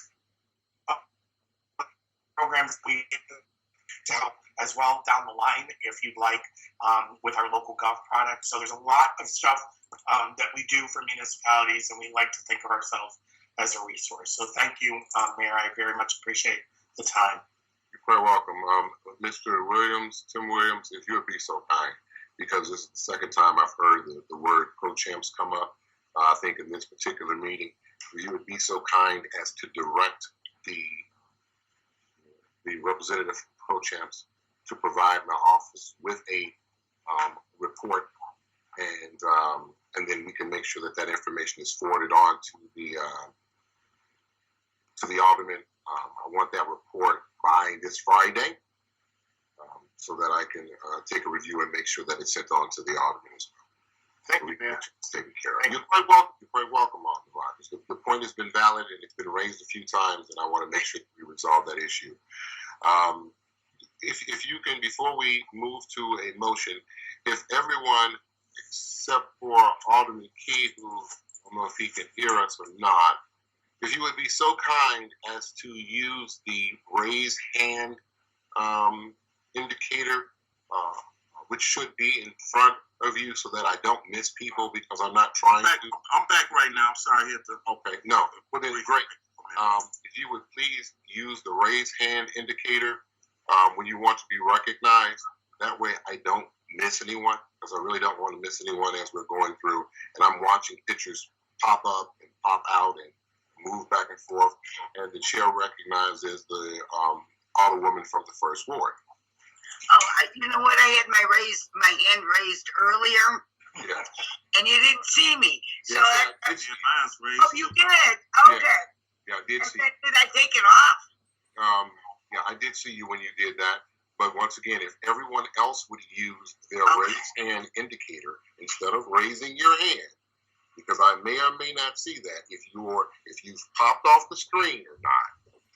programs we to help as well down the line, if you'd like, with our local gov product. So there's a lot of stuff that we do for municipalities, and we like to think of ourselves as a resource. So thank you, Mayor. I very much appreciate the time. You're quite welcome. Mr. Williams, Tim Williams, if you would be so kind, because this is the second time I've heard the word ProChamps come up, I think in this particular meeting, if you would be so kind as to direct the representative from ProChamps to provide my office with a report, and then we can make sure that information is forwarded on to the alderman. I want that report by this Friday, so that I can take a review and make sure that it's sent on to the alderman as well. Thank you, Mayor. Taken care of. You're quite welcome. You're quite welcome, Alderman Rogers. The point has been valid and it's been raised a few times, and I want to make sure we resolve that issue. If you can, before we move to a motion, if everyone except for Alderman Key, who I don't know if he can hear us or not, if you would be so kind as to use the raise hand indicator, which should be in front of you, so that I don't miss people, because I'm not trying to. I'm back right now. I'm sorry, I hit the. Okay, no, well then great. If you would please use the raise hand indicator when you want to be recognized. That way I don't miss anyone, because I really don't want to miss anyone as we're going through, and I'm watching pictures pop up and pop out and move back and forth, and the chair recognizes the alderwoman from the first ward. Oh, you know what? I had my hand raised earlier, Yeah. and you didn't see me. So Yes, I did see you. Mine's raised. oh, you did? Okay. Yeah, I did see. Did I take it off? Yeah, I did see you when you did that. But once again, if everyone else would use their Okay. raise hand indicator instead of raising your hand, because I may or may not see that if you've popped off the screen or not,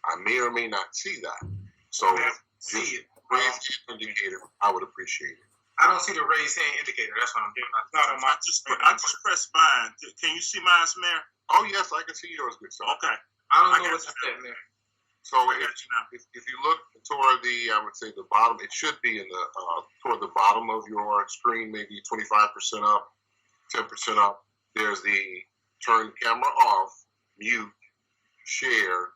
I may or may not see that. So See it. raise hand indicator, I would appreciate it. I don't see the raised hand indicator. That's what I'm doing. I just pressed mine. Can you see mine, Mayor? Oh yes, I can see yours, good sir. Okay. I don't I know got what's you. that, man. So I got you now. if you look toward I would say the bottom, it should be in the toward the bottom of your screen, maybe 25% up, 10% up. There's the turn camera off, mute, share,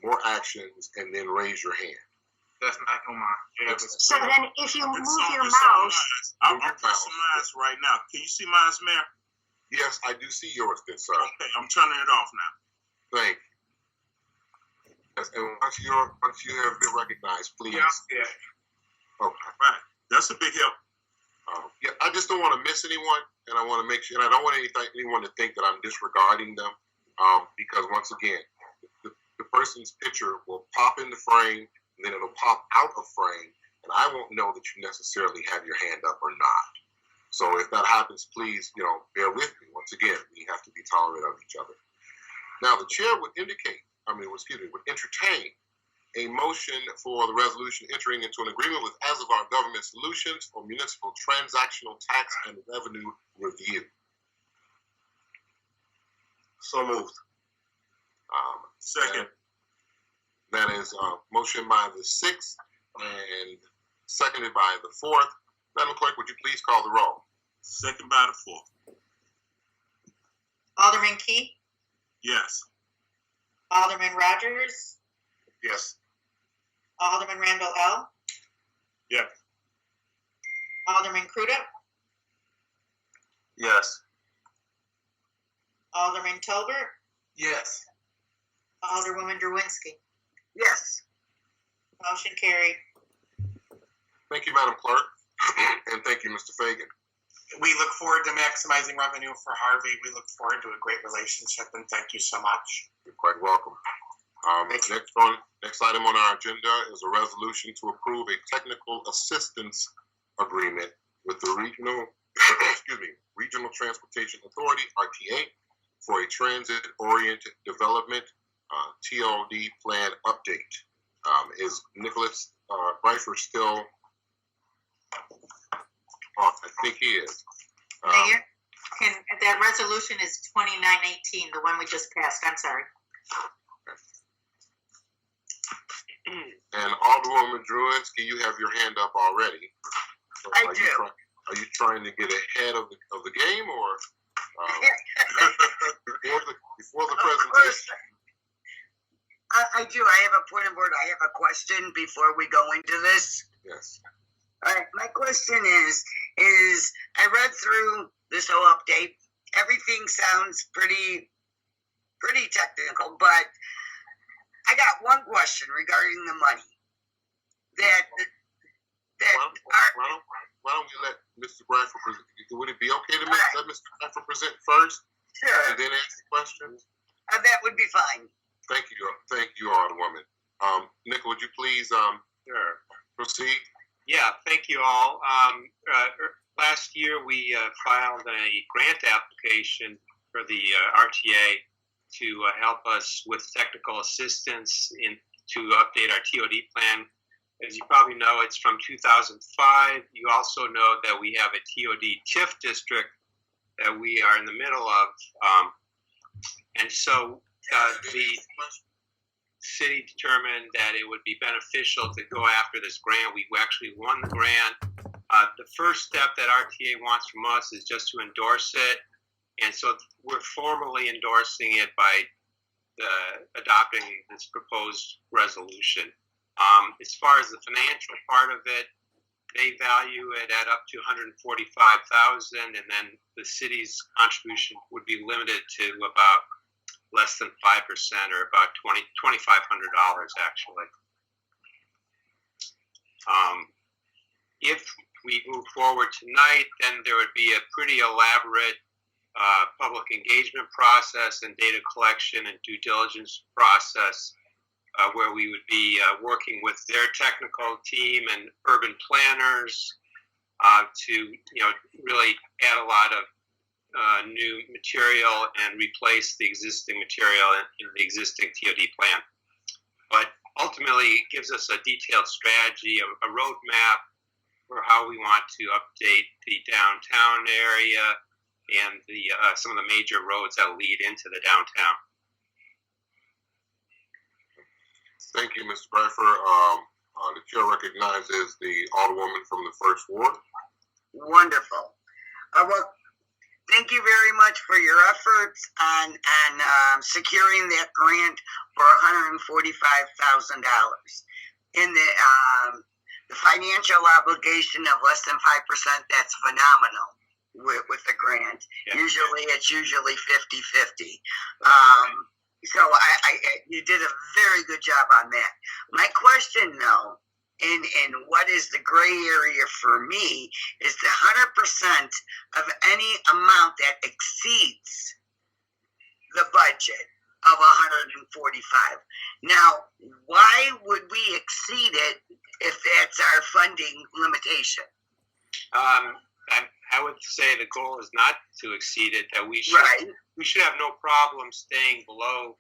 more actions, and then raise your hand. That's not on mine. Yeah, So then if you move your It's on mouse, mine. I'm Move your pressing mouse. mine right now. Can you see mine, Mayor? Yes, I do see yours, good sir. Okay, I'm turning it off now. Thank you. Yes, and once you have been recognized, please. yeah. Okay. Right. That's a big help. Yeah, I just don't want to miss anyone, and I want to make sure, and I don't want anyone to think that I'm disregarding them, because once again, the person's picture will pop in the frame, and then it'll pop out of frame, and I won't know that you necessarily have your hand up or not. So if that happens, please, bear with me. Once again, we have to be tolerant of each other. Now, the chair would would entertain a motion for the resolution entering into an agreement with As of Our Government Solutions for municipal transactional tax and revenue review. So moved. Second. That is motion by the sixth and seconded by the fourth. Madam Clerk, would you please call the roll? Second by the fourth. Alderman Key, Yes. Alderman Rogers, Yes. Alderman Randall L. Yes. Alderman Crudup, Yes. Alderman Tolbert, Yes. Alderwoman Drewinski. Yes. Motion carried. Thank you, Madam Clerk, and thank you, Mr. Fagan. We look forward to maximizing revenue for Harvey. We look forward to a great relationship, and thank you so much. You're quite welcome. Next item on our agenda is a resolution to approve a technical assistance agreement with the Regional Transportation Authority, RTA, for a transit-oriented development TOD plan update. Is Nicholas Bryford still off? I think he is. Mayor, that resolution is 2918, the one we just passed. I'm sorry. And Alderwoman Drewinski, you have your hand up already. So I are do. Are you trying to get ahead of the game, or before the Of course. presentation? I do. I have a point of order. I have a question before we go into this. Yes. All right. My question is I read through this whole update. Everything sounds pretty technical, but I got one question regarding the money. Why don't we let Mr. Bradford present? Would it be okay to let Mr. Bradford present first Sure. and then ask the questions? That would be fine. Thank you, Alderwoman. Nick, would you please Sure. proceed? Yeah, thank you all. Last year, we filed a grant application for the RTA to help us with technical assistance to update our TOD plan. As you probably know, it's from 2005. You also know that we have a TOD TIF district that we are in the middle of. And so the city determined that it would be beneficial to go after this grant. We actually won the grant. The first step that RTA wants from us is just to endorse it. And so we're formally endorsing it by adopting this proposed resolution. As far as the financial part of it, they value it at up to $145,000, and then the city's contribution would be limited to about less than 5%, or about $2,500 actually. If we move forward tonight, then there would be a pretty elaborate public engagement process and data collection and due diligence process where we would be working with their technical team and urban planners to really add a lot of new material and replace the existing material in the existing TOD plan. But ultimately, it gives us a detailed strategy, a roadmap for how we want to update the downtown area and some of the major roads that lead into the downtown. Thank you, Mr. Bradford. The chair recognizes the Alderwoman from the First Ward. Wonderful. Well, thank you very much for your efforts on securing that grant for $145,000. In the financial obligation of less than 5%, that's phenomenal with the grant. Yeah. It's usually 50-50. So you did a very good job on that. My question though, and what is the gray area for me, is the 100% of any amount that exceeds the budget of 145. Now, why would we exceed it if that's our funding limitation? I would say the goal is not to exceed it, that we should have no problem staying below,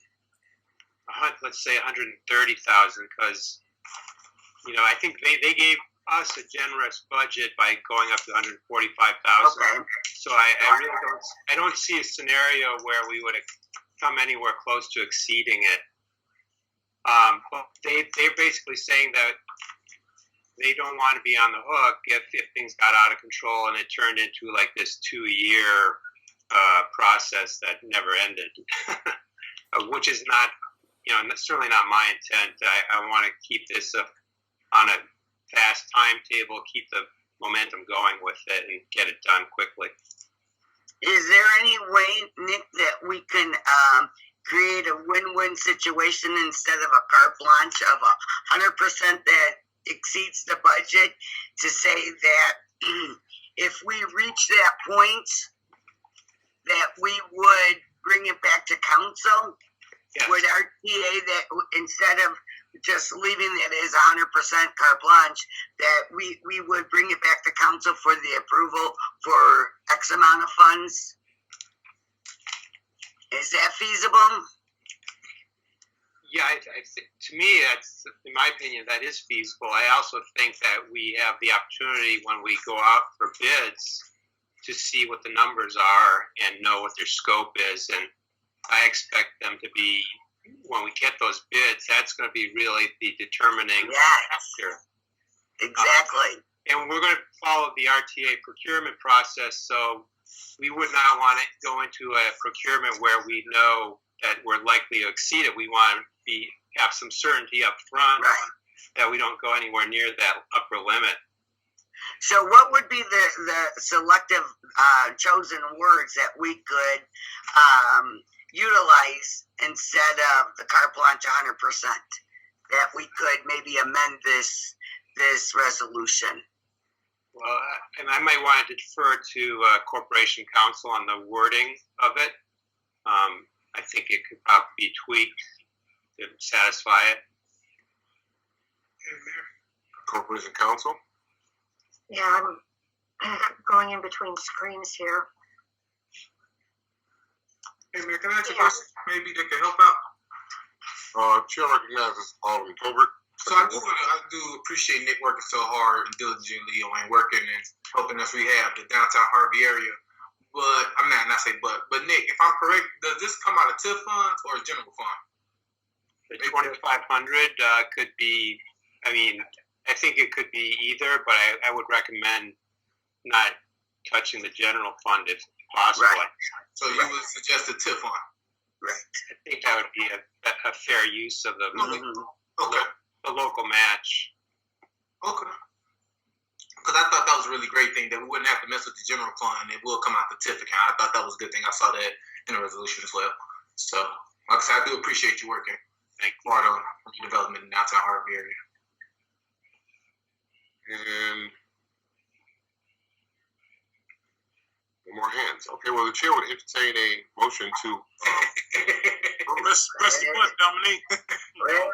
let's say 130,000, because, I think they gave us a generous budget by going up to 145,000. Okay. So I really don't see a scenario where we would come anywhere close to exceeding it. But they're basically saying that they don't want to be on the hook if things got out of control and it turned into like this 2-year process that never ended, which is not, certainly not my intent. I want to keep this on a fast timetable, keep the momentum going with it, and get it done quickly. Is there any way, Nick, that we can create a win-win situation instead of a carte blanche of 100% that exceeds the budget, to say that if we reach that point, that we would bring it back to council? Yes. Would RTA, that instead of just leaving it as 100% carte blanche, that we would bring it back to council for the approval for X amount of funds? Is that feasible? Yeah, to me, that's, in my opinion, that is feasible. I also think that we have the opportunity when we go out for bids to see what the numbers are and know what their scope is. And I expect them to be, when we get those bids, that's going to be really the determining factor. Exactly. And we're going to follow the RTA procurement process, so we would not want to go into a procurement where we know that we're likely to exceed it. We want to have some certainty up front, that we don't go anywhere near that upper limit. So what would be the selective chosen words that we could utilize instead of the carte blanche 100%? That we could maybe amend this resolution? Well, and I might want to defer to Corporation Counsel on the wording of it. I think it could probably be tweaked to satisfy it. Corporation Counsel? Yeah, I'm going in between screens here. Hey, Mayor, can I ask you a question? Maybe they can help out. Chair recognizes Alderman Tolbert. So I do appreciate Nick working so hard and diligently and working and helping us rehab the downtown Harvey area. But I'm not say but Nick, if I'm correct, does this come out of TIF funds or general fund? The 2,500 could be, I think it could be either, but I would recommend not touching the general fund if possible. Right. So you would suggest a TIF fund? Right. I think that would be a fair use of the Okay. the local match. Okay. Because I thought that was a really great thing that we wouldn't have to mess with the general fund. It will come out the TIF account. I thought that was a good thing. I saw that in the resolution as well. So, like I said, I do appreciate you working hard on development in the downtown Harvey area. And no more hands. Okay, well, the chair would entertain a motion to. Press the button, Dominique. Wait. I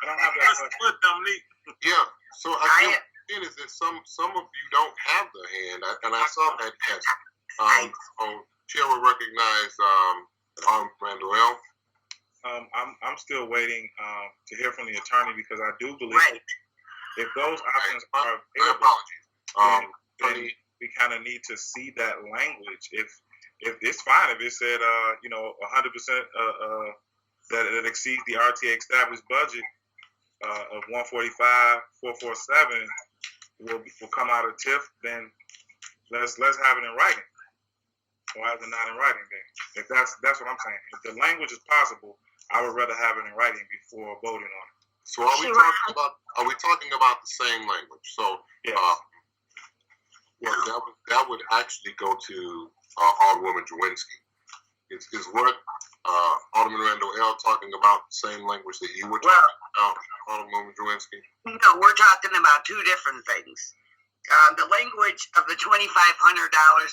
don't have that Press the much. button, Dominique. Yeah. So I think is that some of you don't have the hand, and I saw that. Yes. Chair will recognize Alderman Randall. I'm still waiting to hear from the attorney, because I do believe if those options are My available, apologies. then we kind of need to see that language. If it's fine if it said 100% that it exceeds the RTA established budget of 145,447 will come out of TIF, then let's have it in writing. Why is it not in writing then? If that's what I'm saying. If the language is possible, I would rather have it in writing before voting on it. So are we talking about the same language? So Yes. that would actually go to Alderwoman Drewinski. Is what Alderman Randall L. talking about the same language that you were talking about, Alderwoman Drewinski? No, we're talking about two different things. The language of the $2,500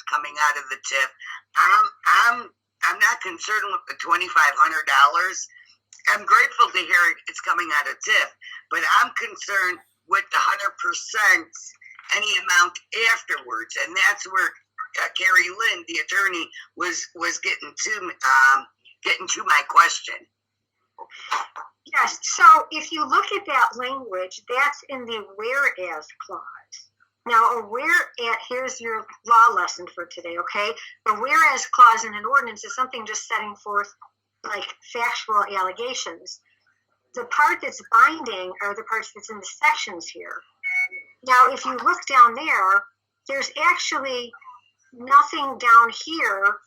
coming out of the TIF, I'm not concerned with the $2,500. I'm grateful to hear it's coming out of TIF, but I'm concerned with the 100% any amount afterwards, and that's where Carrie Lynn, the attorney, was getting to my question. Yes, so if you look at that language, that's in the whereas clause. Now, here's your law lesson for today, okay? The whereas clause in an ordinance is something just setting forth like factual allegations. The part that's binding are the parts that's in the sections here. Now, if you look down there, there's actually nothing down here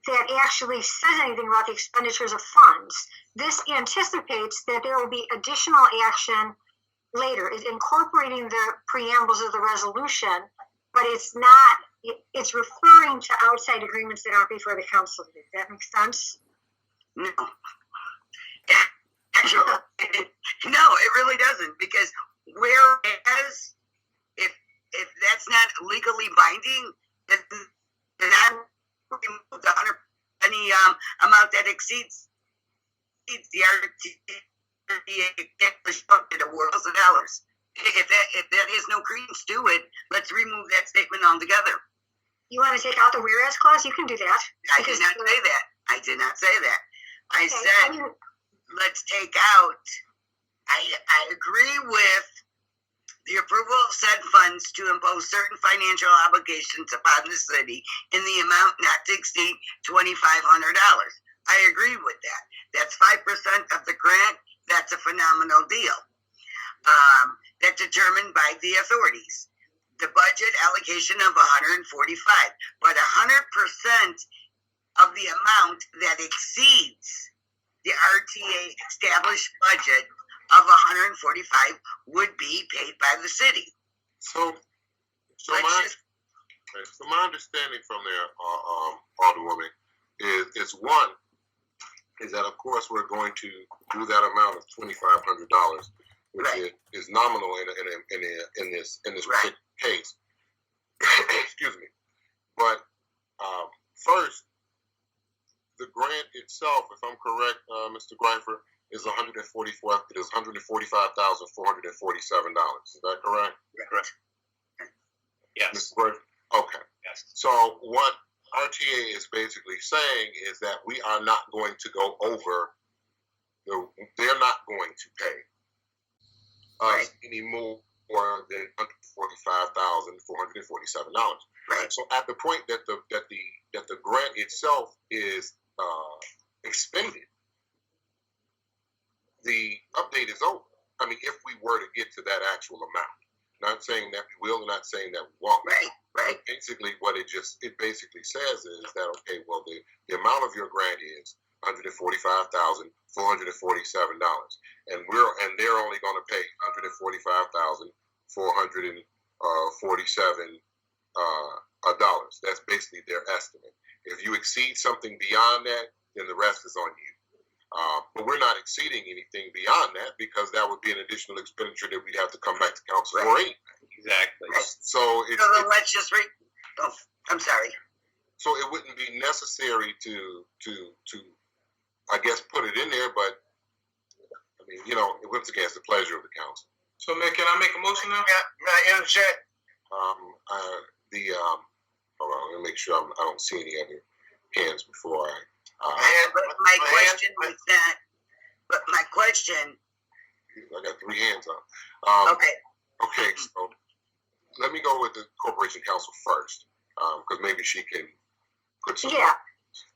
that actually says anything about the expenditures of funds. This anticipates that there will be additional action later. It's incorporating the preambles of the resolution, but it's not, it's referring to outside agreements that aren't before the council. Does that make sense? No. Actually, no, it really doesn't, because whereas if that's not legally binding, then I remove the 100 any amount that exceeds the RTA to $1,000. If that has no credence to it, let's remove that statement altogether. You want to take out the whereas clause? You can do that. I did not say that. I did not say that. I Okay, said let's take out. I agree with the approval of said funds to impose certain financial obligations upon the city in the amount not to exceed $2,500. I agree with that. That's 5% of the grant. That's a phenomenal deal. That's determined by the authorities. The budget allocation of 145, but 100% of the amount that exceeds the RTA established budget of 145 would be paid by the city. So Let's my just- so my understanding from there, Alderwoman, is one is that of course we're going to do that amount of $2,500, which Right. is nominal in this Right. particular case. Excuse me, but first, the grant itself, if I'm correct, Mr. Greifer, is $145,447. Is that correct? Correct. Yes. Mr. Greifer? Okay. Yes. So what RTA is basically saying is that we are not going to go over they're not going to pay us Right. any more than $145,447. Right. So at the point that the grant itself is expended, the update is over. I mean, if we were to get to that actual amount, not saying that we will, not saying that we won't. Right. Right. Basically, what it basically says is that, okay, well, the amount of your grant is $145,447, and they're only going to pay $145,447 dollars. That's basically their estimate. If you exceed something beyond that, then the rest is on you. But we're not exceeding anything beyond that, because that would be an additional expenditure that we'd have to come back to council for. Exactly. So it's, So then let's just oh, I'm sorry. so it wouldn't be necessary to I guess put it in there, but I mean, once again, it's the pleasure of the council. So, man, can I make a motion now? May I interject? Hold on, let me make sure I don't see any other hands before I. But my question was that. But my question. I got 3 hands up. Okay. Okay, so let me go with the corporation council first, because maybe she can put some. Yeah.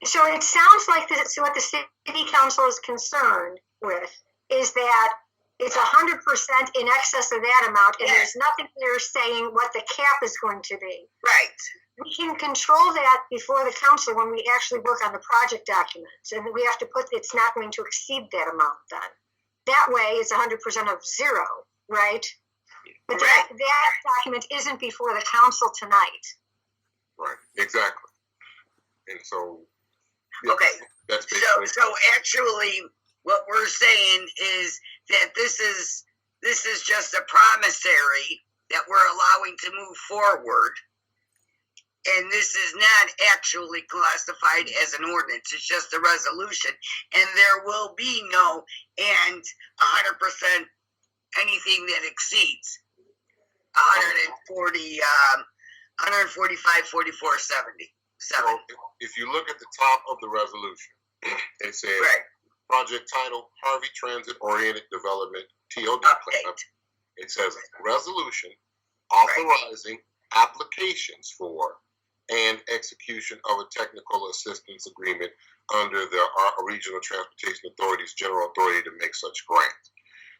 So it sounds like so what the city council is concerned with is that it's 100% in excess of that amount, and there's nothing there saying what the cap is going to be. Right. We can control that before the council when we actually work on the project documents, and we have to put it's not going to exceed that amount then. That way, it's 100% of zero, right? But that document isn't before the council tonight. Right, exactly. And so. Okay. That's basically. So actually, what we're saying is that this is just a promissory that we're allowing to move forward, and this is not actually classified as an ordinance. It's just a resolution, and there will be no and 100% anything that exceeds 145,4470. So if you look at the top of the resolution, it says project title Harvey Transit Oriented Development TOD plan. It says resolution authorizing applications for and execution of a technical assistance agreement under the Regional Transportation Authority's general authority to make such grants.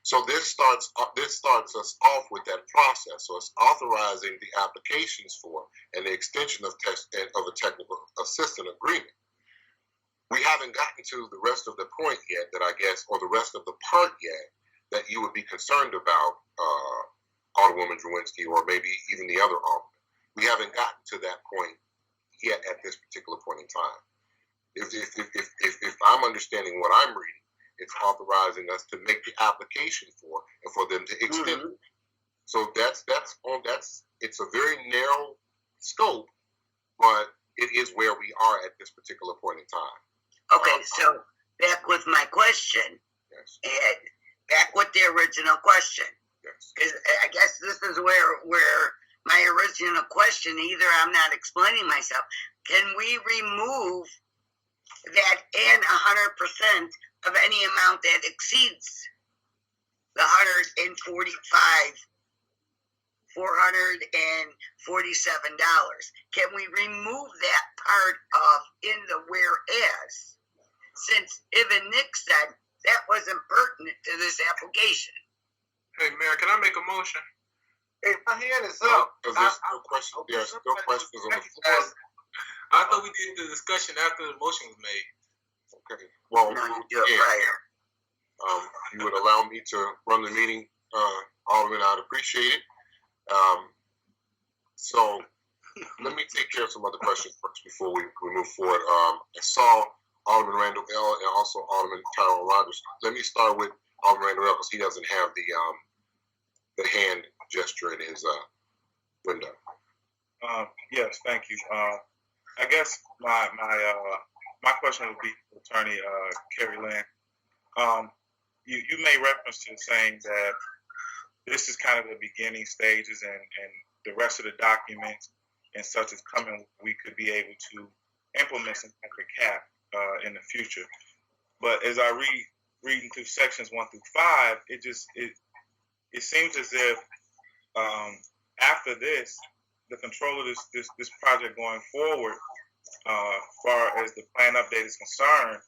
So this starts us off with that process. So it's authorizing the applications for and the extension of a technical assistance agreement. We haven't gotten to the rest of the point yet that I guess, or the rest of the part yet that you would be concerned about, Alderwoman Drewinski, or maybe even the other alderman. We haven't gotten to that point yet at this particular point in time. If I'm understanding what I'm reading, it's authorizing us to make the application for and for them to extend. Mhm. So it's a very narrow scope, but it is where we are at this particular point in time. Okay, so back with my question, Yes. and back with the original question. Yes. Because I guess this is where my original question, either I'm not explaining myself, can we remove that and 100% of any amount that exceeds the $447? Can we remove that part of in the whereas? Since even Nick said that wasn't pertinent to this application. Hey, Mayor, can I make a motion? Hey, my hand is No, up. because there's still questions. There are still questions on the floor. I thought we did the discussion after the motion was made. Okay. Well, No, you do it yeah. prior. You would allow me to run the meeting, Alderman, I'd appreciate it. So let me take care of some other questions first before we move forward. I saw Alderman Randall L. and also Alderman Tyrone Rogers. Let me start with Alderman Randall L. because he doesn't have the hand gesture in his window. Yes, thank you. I guess my question would be to Attorney Carrie Lynn. You made reference to saying that this is kind of the beginning stages, and the rest of the documents and such is coming. We could be able to implement some type of cap in the future. But as I reading through sections 1 through 5, it seems as if after this, the control of this project going forward, far as the plan update is concerned,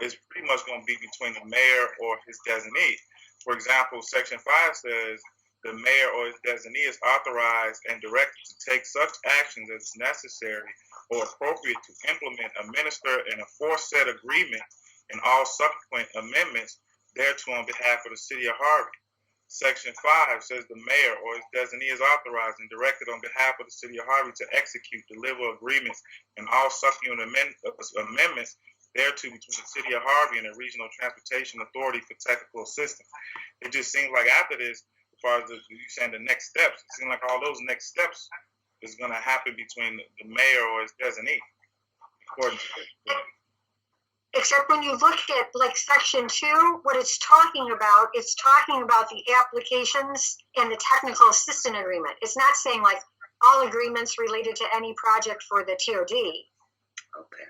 is pretty much going to be between the mayor or his designee. For example, section 5 says the mayor or his designee is authorized and directed to take such actions as necessary or appropriate to implement, administer, and enforce said agreement and all subsequent amendments thereto on behalf of the city of Harvey. Section 5 says the mayor or his designee is authorized and directed on behalf of the city of Harvey to execute, deliver agreements, and all subsequent amendments thereto between the city of Harvey and the Regional Transportation Authority for technical assistance. It just seems like after this, as far as you saying the next steps, it seems like all those next steps is going to happen between the mayor or his designee. According to this. Except when you look at like section 2, what it's talking about the applications and the technical assistance agreement. It's not saying like all agreements related to any project for the TOD. Okay.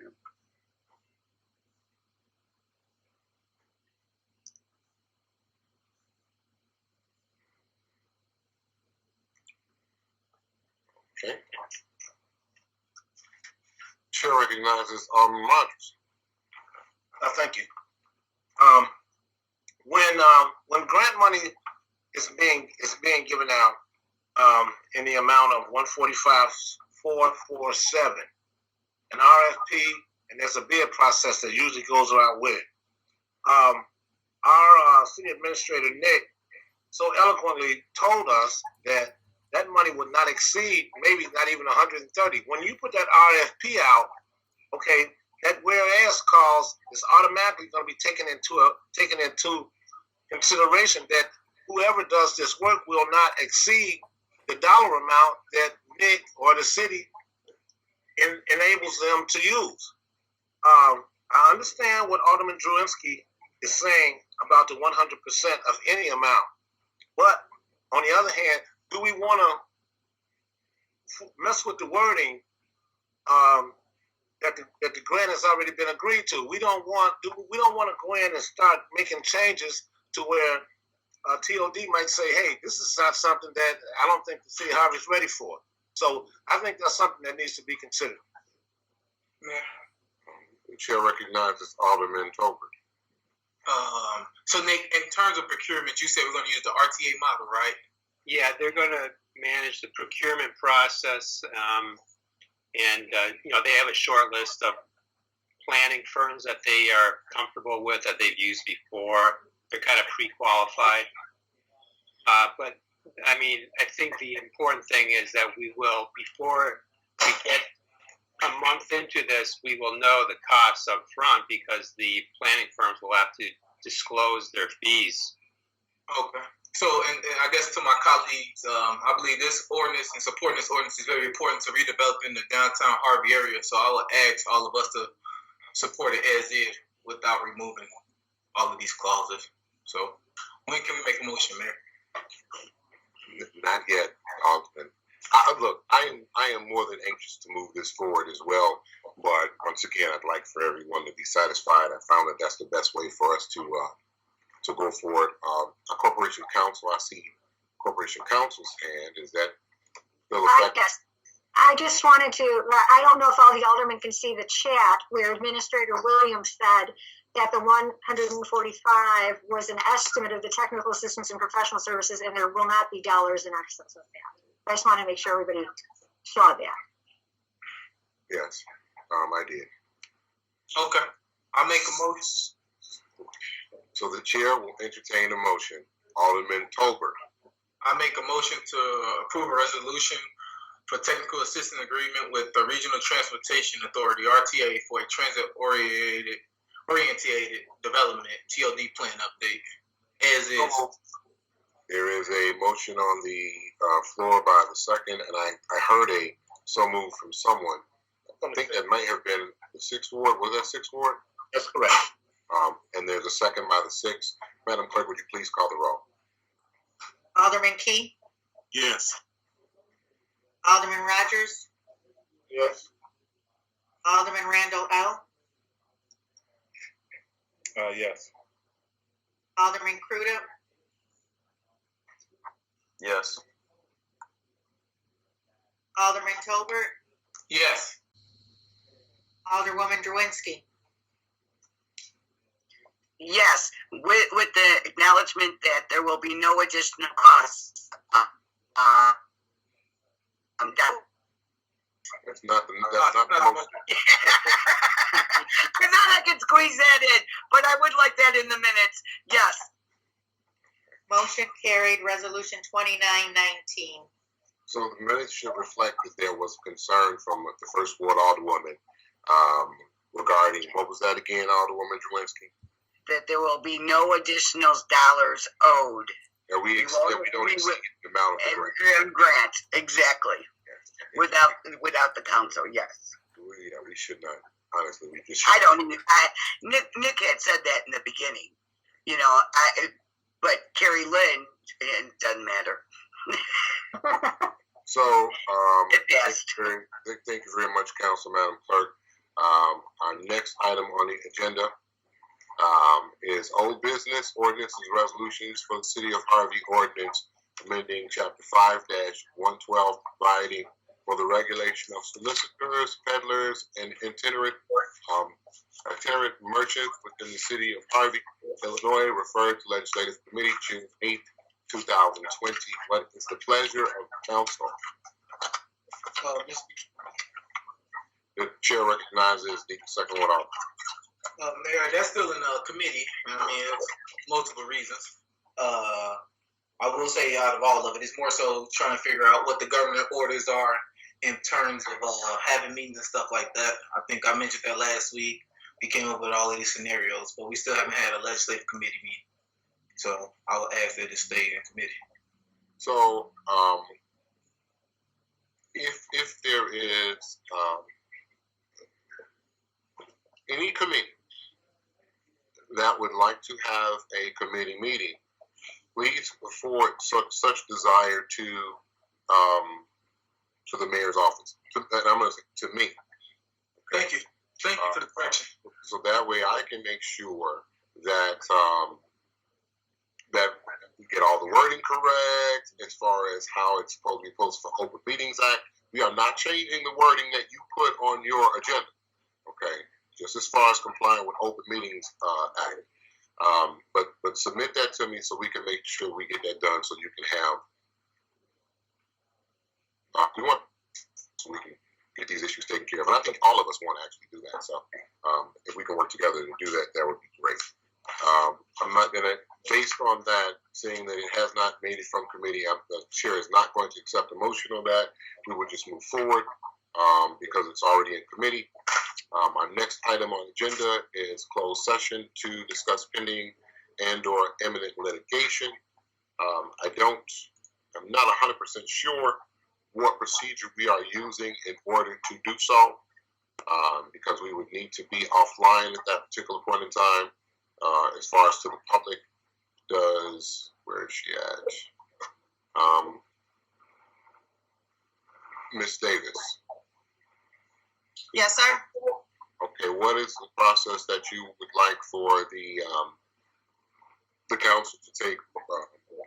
Okay. Chair recognizes Alderman Rogers. Thank you. When grant money is being given out in the amount of 145,447, an RFP, and there's a bid process that usually goes around with it. Our city administrator Nick so eloquently told us that that money would not exceed maybe not even 130. When you put that RFP out, okay, that whereas clause is automatically going to be taken into consideration that whoever does this work will not exceed the dollar amount that Nick or the city enables them to use. I understand what Alderman Drewinski is saying about the 100% of any amount, but on the other hand, do we want to mess with the wording that the grant has already been agreed to? We don't want to go in and start making changes to where TOD might say, hey, this is not something that I don't think the city of Harvey is ready for. So I think that's something that needs to be considered. The chair recognizes Alderman Tolbert. So Nick, in terms of procurement, you said we're going to use the RTA model, right? Yeah, they're going to manage the procurement process, and they have a short list of planning firms that they are comfortable with, that they've used before. They're kind of pre-qualified. But I mean, I think the important thing is that we will, before we get a month into this, we will know the costs up front, because the planning firms will have to disclose their fees. Okay. So, and I guess to my colleagues, I believe this ordinance and supporting this ordinance is very important to redeveloping the downtown Harvey area. So I would ask all of us to support it as is without removing all of these clauses. So when can we make a motion, Mayor? Not yet, Alderman. Look, I am more than anxious to move this forward as well. But once again, I'd like for everyone to be satisfied. I found that that's the best way for us to go forward. A corporation counsel, I see corporation counsel's hand. Is that still effective? Yes. I just wanted to, I don't know if all the aldermen can see the chat where Administrator Williams said that the 145 was an estimate of the technical assistance and professional services, and there will not be dollars in excess of that. I just want to make sure everybody saw that. Yes, I did. Okay. I'll make a motion. So the chair will entertain a motion. Alderman Tolbert. I make a motion to approve a resolution for technical assistance agreement with the Regional Transportation Authority, RTA, for a transit-oriented development TOD plan update, as is. There is a motion on the floor by the second, and I heard a so moved from someone. I think that might have been the 6th Ward. Was that 6th Ward? That's correct. And there's a second by the 6th. Madam Clerk, would you please call the roll? Alderman Key, Yes. Alderman Rogers, Yes. Alderman Randall L., Yes. Alderman Crudup, Yes. Alderman Tolbert, Yes. Alderwoman Drwinski. Yes, with the acknowledgement that there will be no additional costs. I'm done. That's not the motion. I thought I could squeeze that in, but I would like that in the minutes. Yes. Motion carried. Resolution 2919. So the minutes should reflect that there was concern from the 1st Ward Alderwoman regarding, what was that again, Alderwoman Drwinski? That there will be no additional dollars owed. That we don't exceed the amount of the grant. Grant, exactly. Without the council, yes. We should not. Honestly, we just. I don't even. Nick had said that in the beginning, but Carrie Lynn, it doesn't matter. So, It passed. thank you very much, Council Madam Clerk. Our next item on the agenda is old business ordinances and resolutions for the City of Harvey ordinance amending Chapter 5-112, providing for the regulation of solicitors, peddlers, and itinerant merchants within the City of Harvey, Illinois, referred to Legislative Committee June 8, 2020. What is the pleasure of council? The chair recognizes the second one out. Mayor, that's still in a committee. I mean, multiple reasons. I will say out of all of it, it's more so trying to figure out what the government orders are in terms of having meetings and stuff like that. I think I mentioned that last week. We came up with all of these scenarios, but we still haven't had a legislative committee meeting. So I will ask that it stay in committee. So, if there is any committee that would like to have a committee meeting, please forward such desire to the mayor's office. And I'm going to say to me. Thank you. Thank you for the correction. So that way I can make sure that that we get wording correct as far as how it's supposed to be posted for Open Meetings Act. We are not changing the wording that you put on your agenda, okay? Just as far as complying with Open Meetings Act. But submit that to me so we can make sure we get that done so you can have, so we can get these issues taken care of. And I think all of us want to actually do that. So if we can work together to do that, that would be great. I'm not going to, based on that, saying that it has not made it from committee, the chair is not going to accept a motion on that. We would just move forward because it's already in committee. Our next item on the agenda is closed session to discuss pending and or imminent litigation. I'm not 100% sure what procedure we are using in order to do so, because we would need to be offline at that particular point in time. As far as to the public, where is she at? Ms. Davis. Yes, sir. Okay, what is the process that you would like for the council to take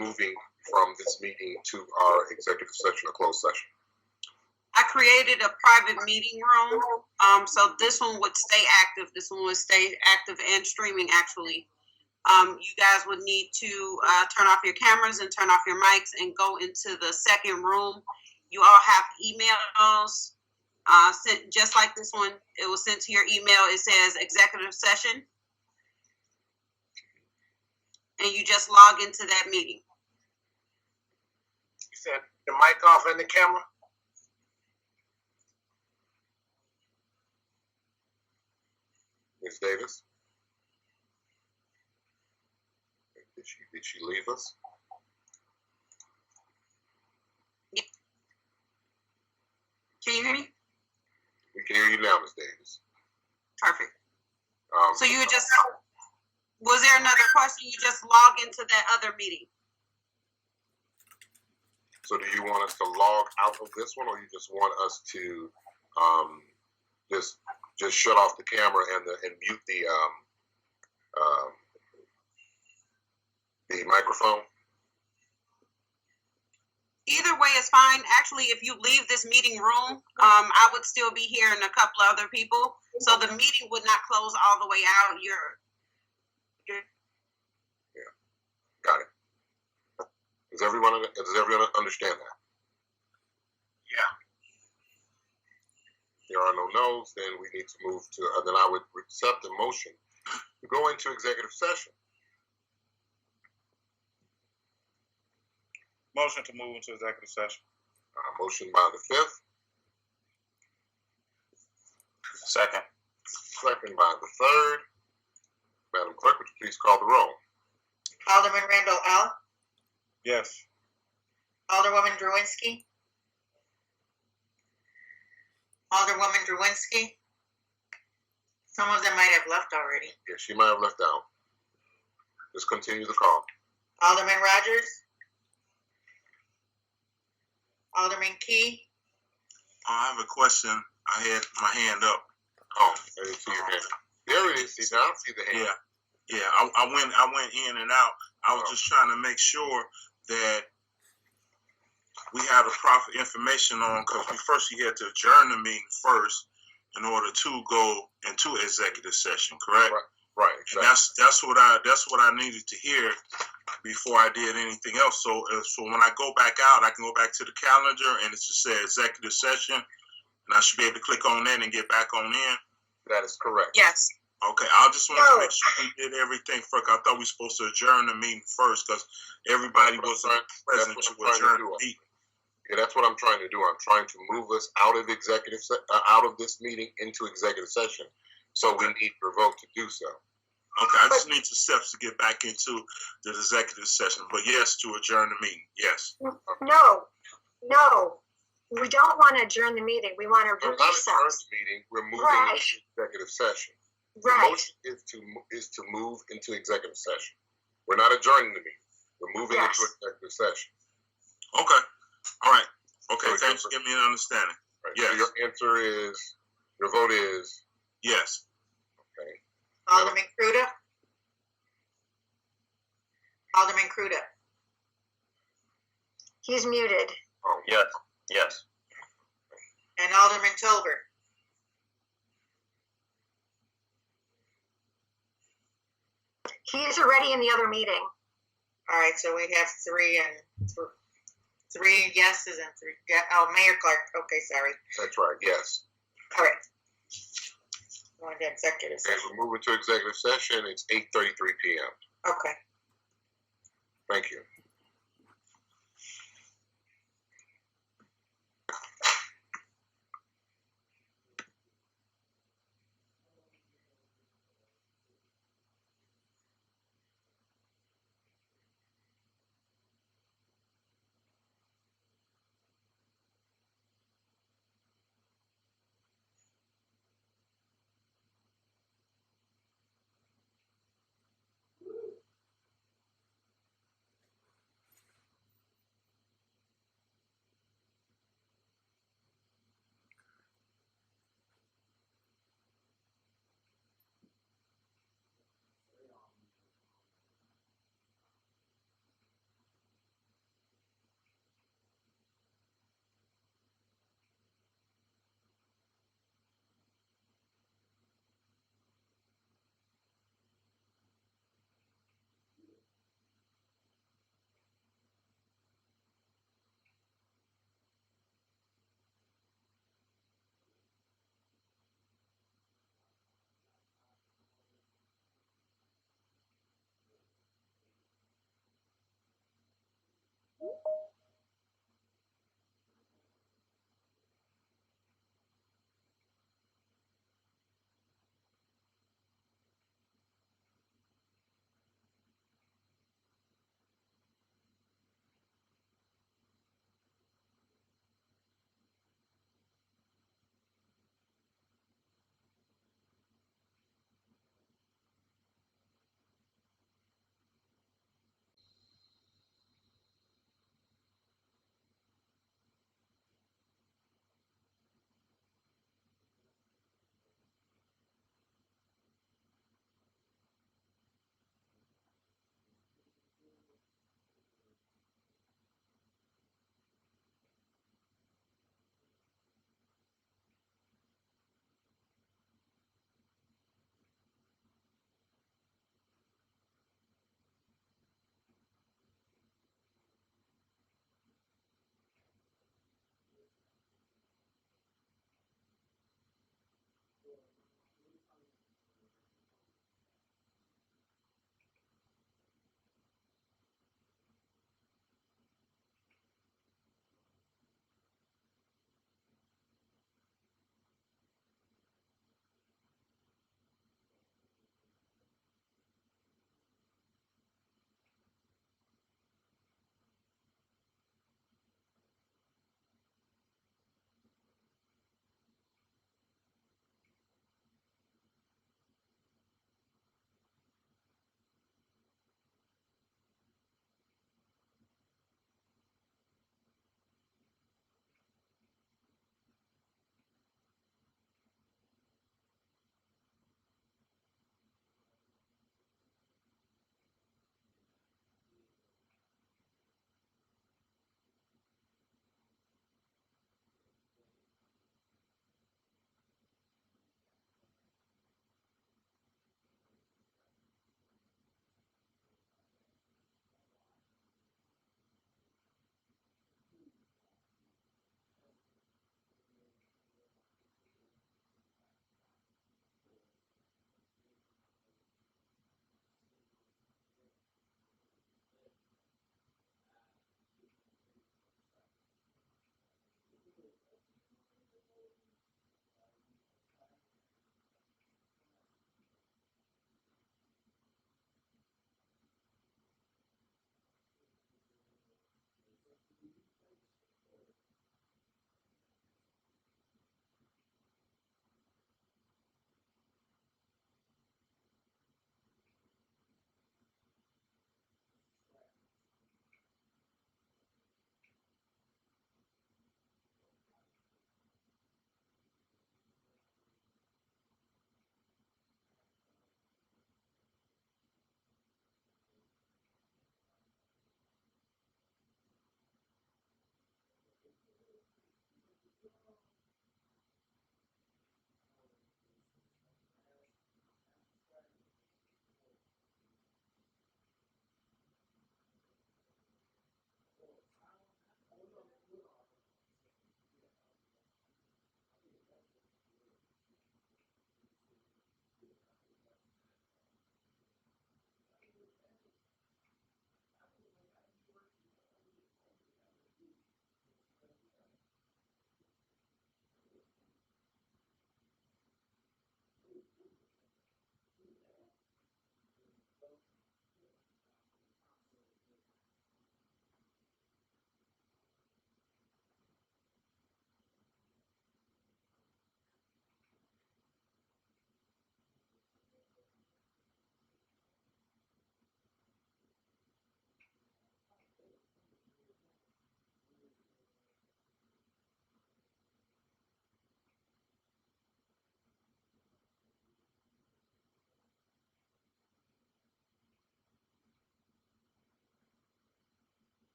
moving from this meeting to our executive session or closed session? I created a private meeting room, so this one would stay active. This one would stay active and streaming, actually. You guys would need to turn off your cameras and turn off your mics and go into the second room. You all have emails sent just like this one. It was sent to your email. It says executive session. And you just log into that meeting. You said the mic off and the camera? Ms. Davis? Did she leave us? Can you hear me? We can hear you now, Ms. Davis. Perfect. So you just, was there another question? You just log into that other meeting. So do you want us to log out of this one, or you just want us to just shut off the camera and mute the microphone? Either way is fine. Actually, if you leave this meeting room, I would still be here and a couple of other people. So the meeting would not close all the way out. Yeah, got it. Does everyone understand that? Yeah. There are no no's, then we need to move to, then I would accept the motion to go into executive session. Motion to move into executive session. Motion by the fifth. Second. Second by the third. Madam Clerk, would you please call the roll? Alderman Randall L. Yes. Alderwoman Drewinski. Alderwoman Drewinski. Some of them might have left already. Yeah, she might have left out. Just continue the call. Alderman Rogers. Alderman Key. I have a question. I had my hand up. Oh, I didn't see your hand. There it is. See, now I see the hand. Yeah. I went in and out. I was just trying to make sure that we have the proper information on, because you had to adjourn the meeting first in order to go into executive session, correct? Right. Exactly. And that's what I needed to hear before I did anything else. So when I go back out, I can go back to the calendar and it just says executive session, and I should be able to click on that and get back on in. That is correct. Yes. Okay, I just wanted to make sure we did everything first. I thought we were supposed to adjourn the meeting first because everybody wasn't present to adjourn the meeting. Yeah, that's what I'm trying to do. I'm trying to move us out of out of this meeting into executive session. So we need your vote to do so. Okay, I just need the steps to get back into the executive session. But yes, to adjourn the meeting. Yes. No. We don't want to adjourn the meeting. We want to We're not adjourn recess. the meeting. We're moving Right. into executive session. The Right. motion is to move into executive session. We're not adjourning the meeting. We're moving Yes. into executive session. Okay. All right. Okay, So thanks for giving me an understanding. Right. Yes. So your vote is Yes. okay. Alderman Cruda. Alderman Cruda. He's muted. Oh, Yes, yes. And Alderman Tolbert. He's already in the other meeting. All right, so we have three yeses and three, oh, Mayor Clark, okay, sorry. that's right, yes. All right. Going to executive Okay, session. we're moving to executive session. It's 8:33 p.m. Okay. Thank you.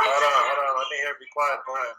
Hold on. Let me hear. Be quiet. Go ahead.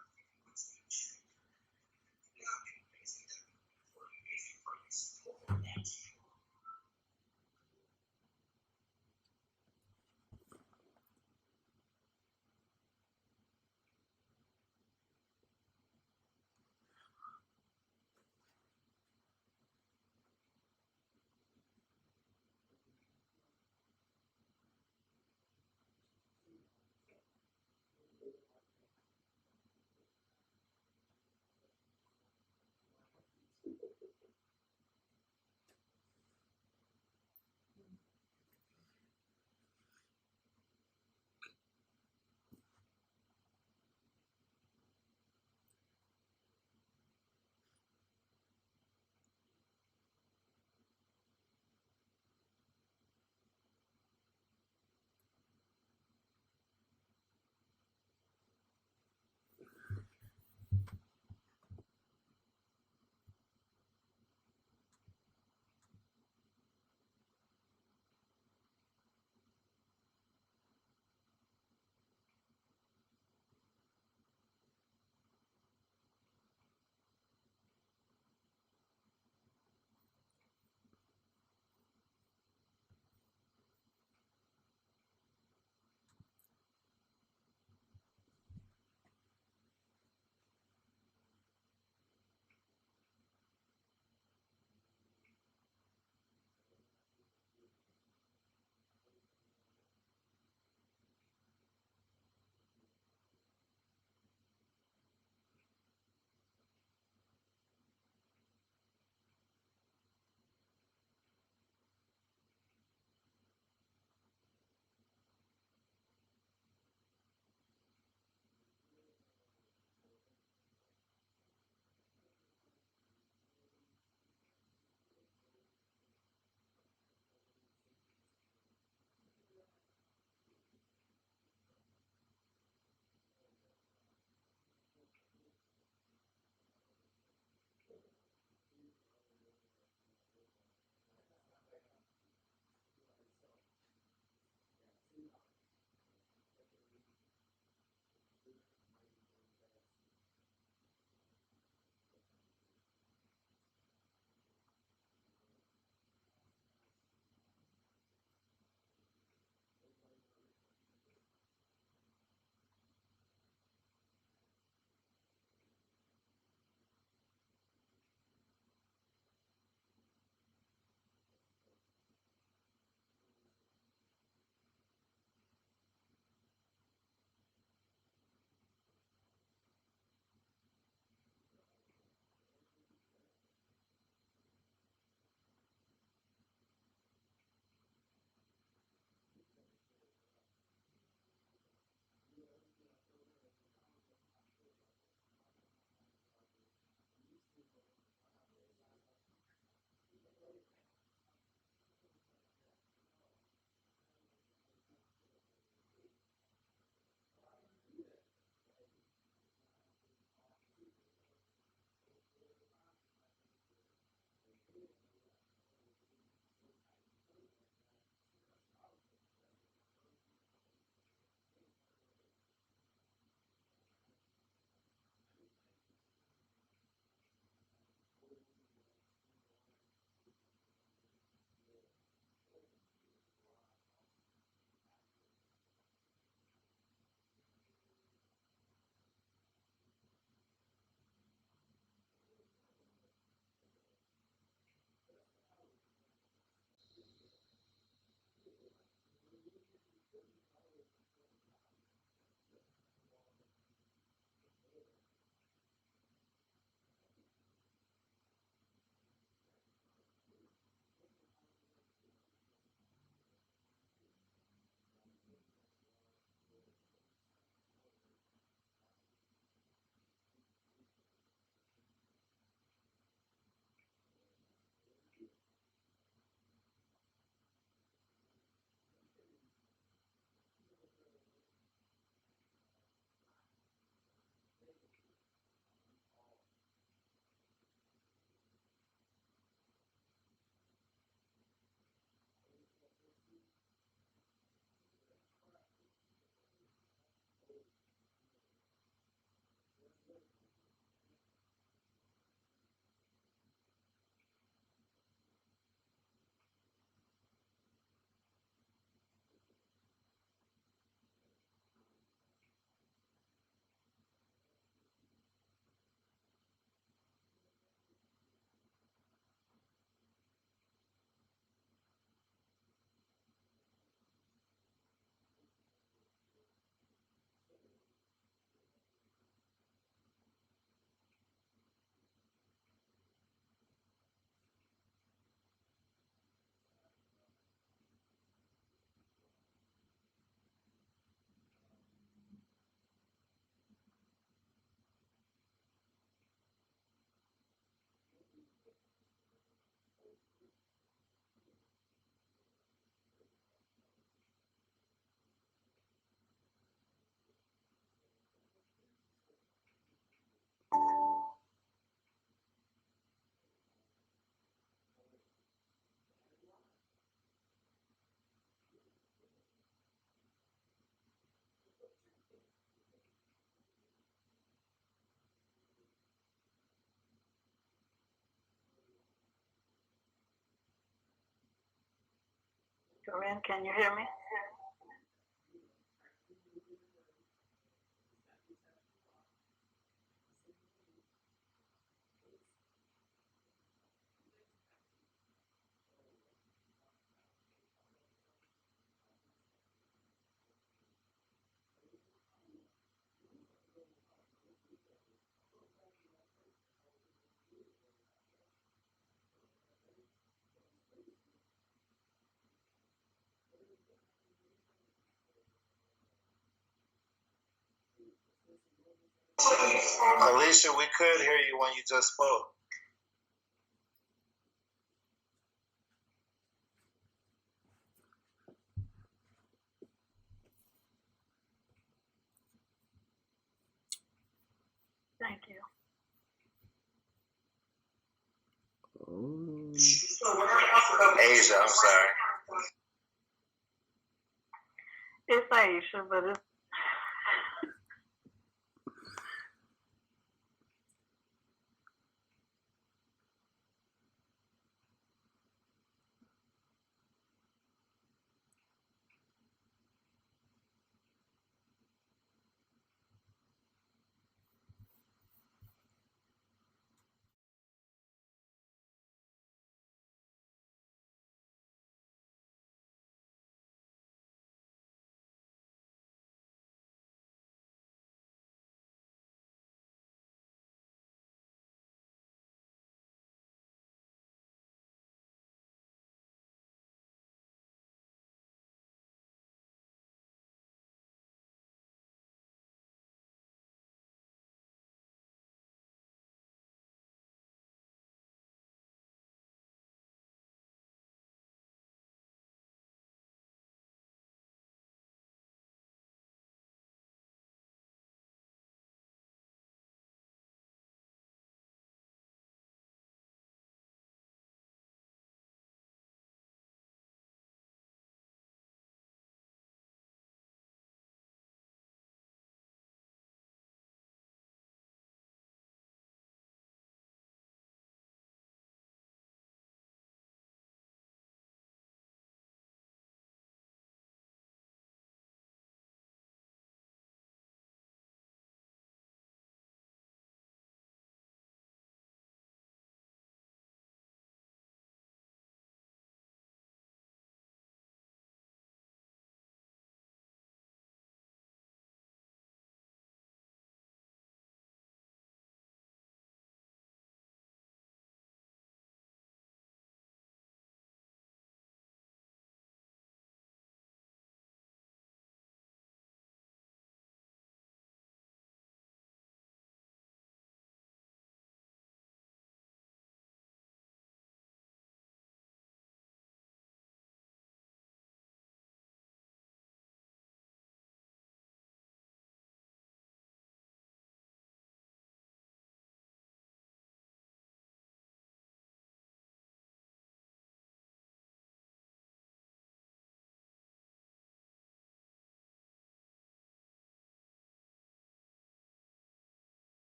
Corinne, can you hear me? Alicia, we could hear you when you just spoke. Thank you. Asia, I'm sorry. It's Aisha, but it's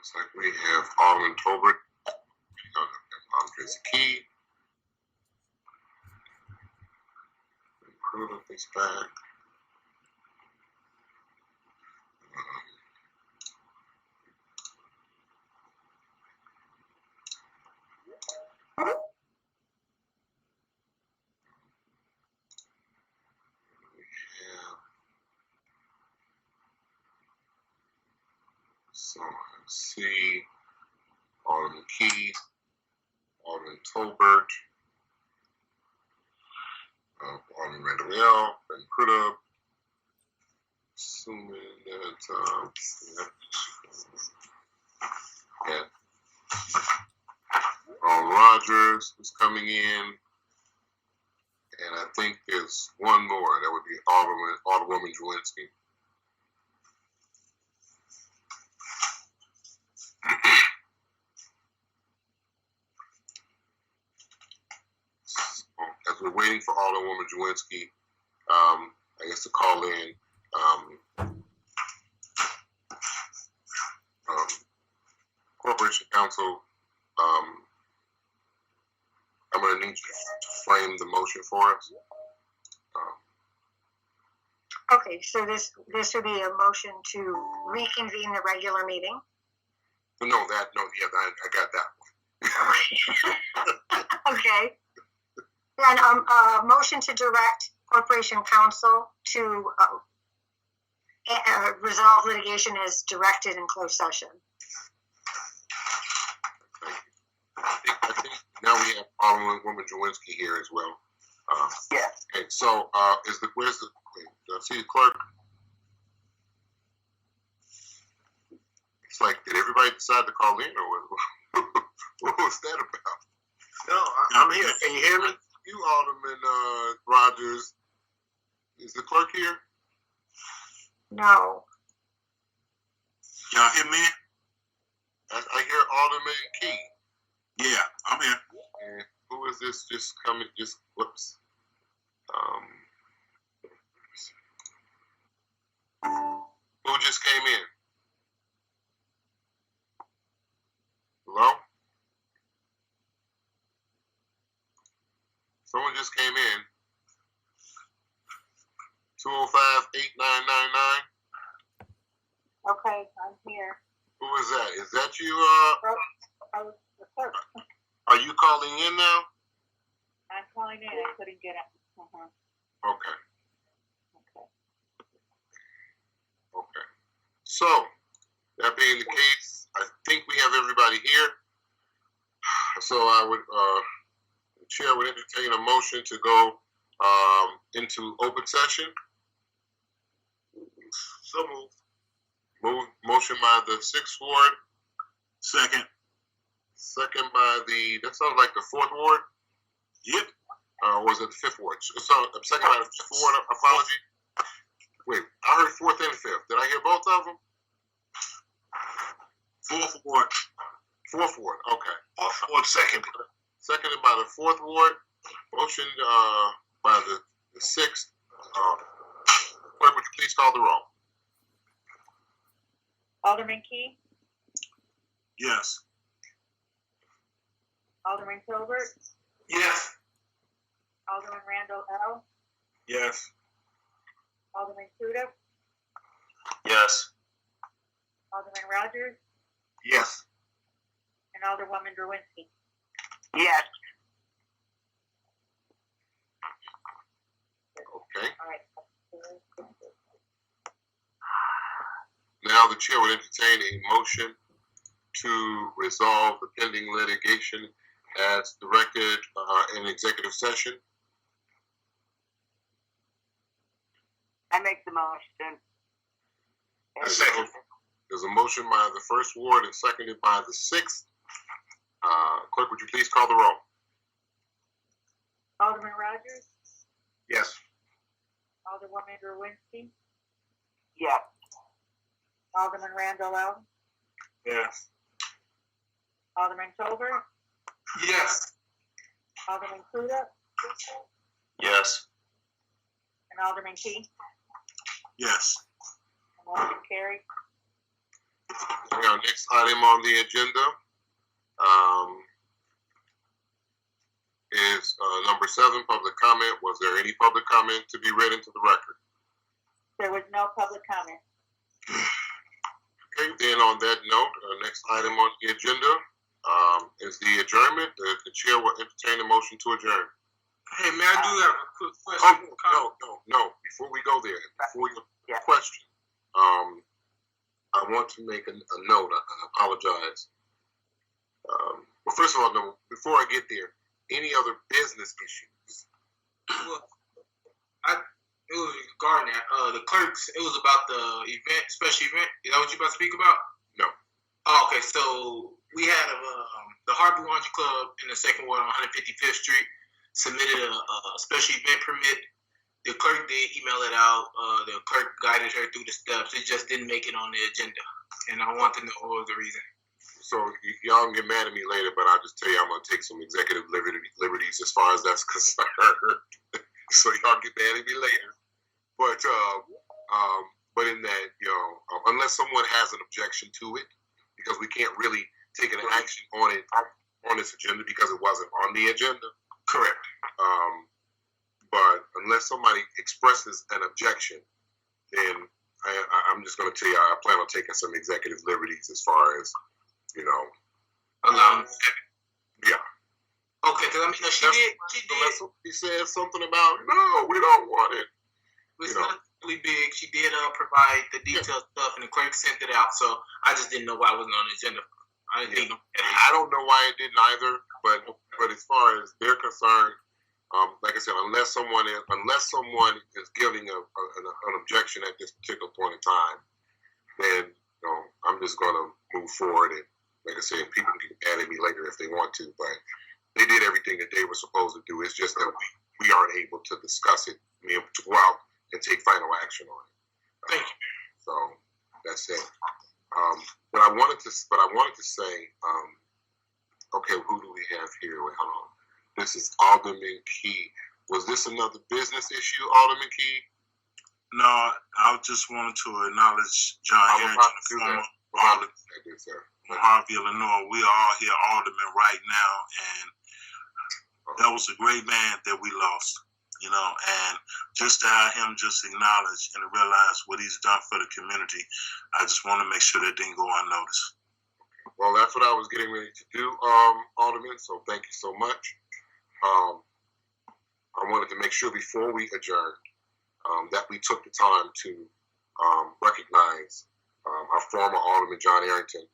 Looks like we have Alderman Tolbert, Andre Zaki. Pruitt is back. So let's see, Alderman Key, Alderman Tolbert, Alderman Randall, Ben Pruitt, assuming that, Rogers is coming in, and I think there's one more. That would be Alderwoman Zawinski. As we're waiting for Alderwoman Zawinski, I guess to call in, Corporation Counsel, I'm going to need you to frame the motion for us. Okay, so this would be a motion to reconvene the regular meeting. I got that one. Okay. Then a motion to direct Corporation Counsel to resolve litigation as directed in closed session. I think now we have Alderwoman Zawinski here as well. Yeah. Okay, so where's the see the clerk? It's like, did everybody decide to call in, or what was that about? No, I'm here. Can you hear me? You, Alderman Rogers, is the clerk here? No. Y'all hear me? I hear Alderman Key. Yeah, I'm here. And who is this just coming, whoops. Who just came in? Hello? Someone just came in. 205-8999. Okay, I'm here. Who is that? Is that you? I was the clerk. Are you calling in now? I'm calling in. I couldn't get up. Okay. Okay. Okay. So, that being the case, I think we have everybody here. So I would, the chair would entertain a motion to go into open session. So moved. Motion by the 6th Ward. Second. Second by that sounds like the 4th Ward. Yep. Was it the 5th Ward? So, second by the 5th Ward, apology. Wait, I heard 4th and 5th. Did I hear both of them? 4th Ward. 4th Ward, okay. 4th Ward, second. Seconded by the 4th Ward. Motion by the 6th. Clerk, would you please call the roll? Alderman Key, Yes. Alderman Tolbert, Yes. Alderman Randall L., Yes. Alderman Pruitt, Yes. Alderman Rogers, Yes. and Alderwoman Drewinski. Yes. Okay. All right. Now the chair would entertain a motion to resolve the pending litigation as directed in executive session. I make the motion. There's a motion by the 1st Ward and seconded by the 6th. Clerk, would you please call the roll? Alderman Rogers, Yes. Alderwoman Drewinski, Yes. Alderman Randall L., Yes. Alderman Tolbert, Yes. Alderman Pruitt, Yes. and Alderman Key. Yes. Motion carried. Our next item on the agenda is number 7, public comment. Was there any public comment to be read into the record? There was no public comment. Okay, then on that note, next item on the agenda is the adjournment. The chair will entertain a motion to adjourn. Hey, man, I do have a quick question. No. Before we go there, before your question, I want to make a note. I apologize. Well, first of all, no, before I get there, any other business issues? Well, it was regarding that. The clerks, it was about the event, special event. Is that what you about to speak about? No. Oh, okay. So we had the Harvey Laundry Club in the second ward on 155th Street submitted a special event permit. The clerk did email it out. The clerk guided her through the steps. It just didn't make it on the agenda. And I want to know what was the reason. So y'all can get mad at me later, but I'll just tell you I'm going to take some executive liberties as far as that's concerned. So y'all get mad at me later. But in that, unless someone has an objection to it, because we can't really take an action on it on this agenda because it wasn't on the agenda. Correct. But unless somebody expresses an objection, then I'm just going to tell you I plan on taking some executive liberties as far as, Allowing. Yeah. Okay, because I mean, she did. He said something about, no, we don't want it. It's not really big. She did provide the detailed stuff, and the clerk sent it out. So I just didn't know why it wasn't on the agenda. I didn't think. I don't know why it didn't either. But as far as they're concerned, like I said, unless someone is giving an objection at this particular point in time, then I'm just going to move forward. And like I said, people can get mad at me later if they want to, but they did everything that they were supposed to do. It's just that we aren't able to discuss it, to go out and take final action on it. Thank you. So that's it. But I wanted to say, okay, who do we have here? Wait, hold on. This is Alderman Key. Was this another business issue, Alderman Key? No, I just wanted to acknowledge John Harrington, from Harvey, Illinois. We are all here aldermen right now, and that was a great man that we lost, and just to have him just acknowledge and realize what he's done for the community, I just want to make sure that didn't go unnoticed. Well, that's what I was getting ready to do, Alderman, so thank you so much. I wanted to make sure before we adjourned that we took the time to recognize our former Alderman John Harrington.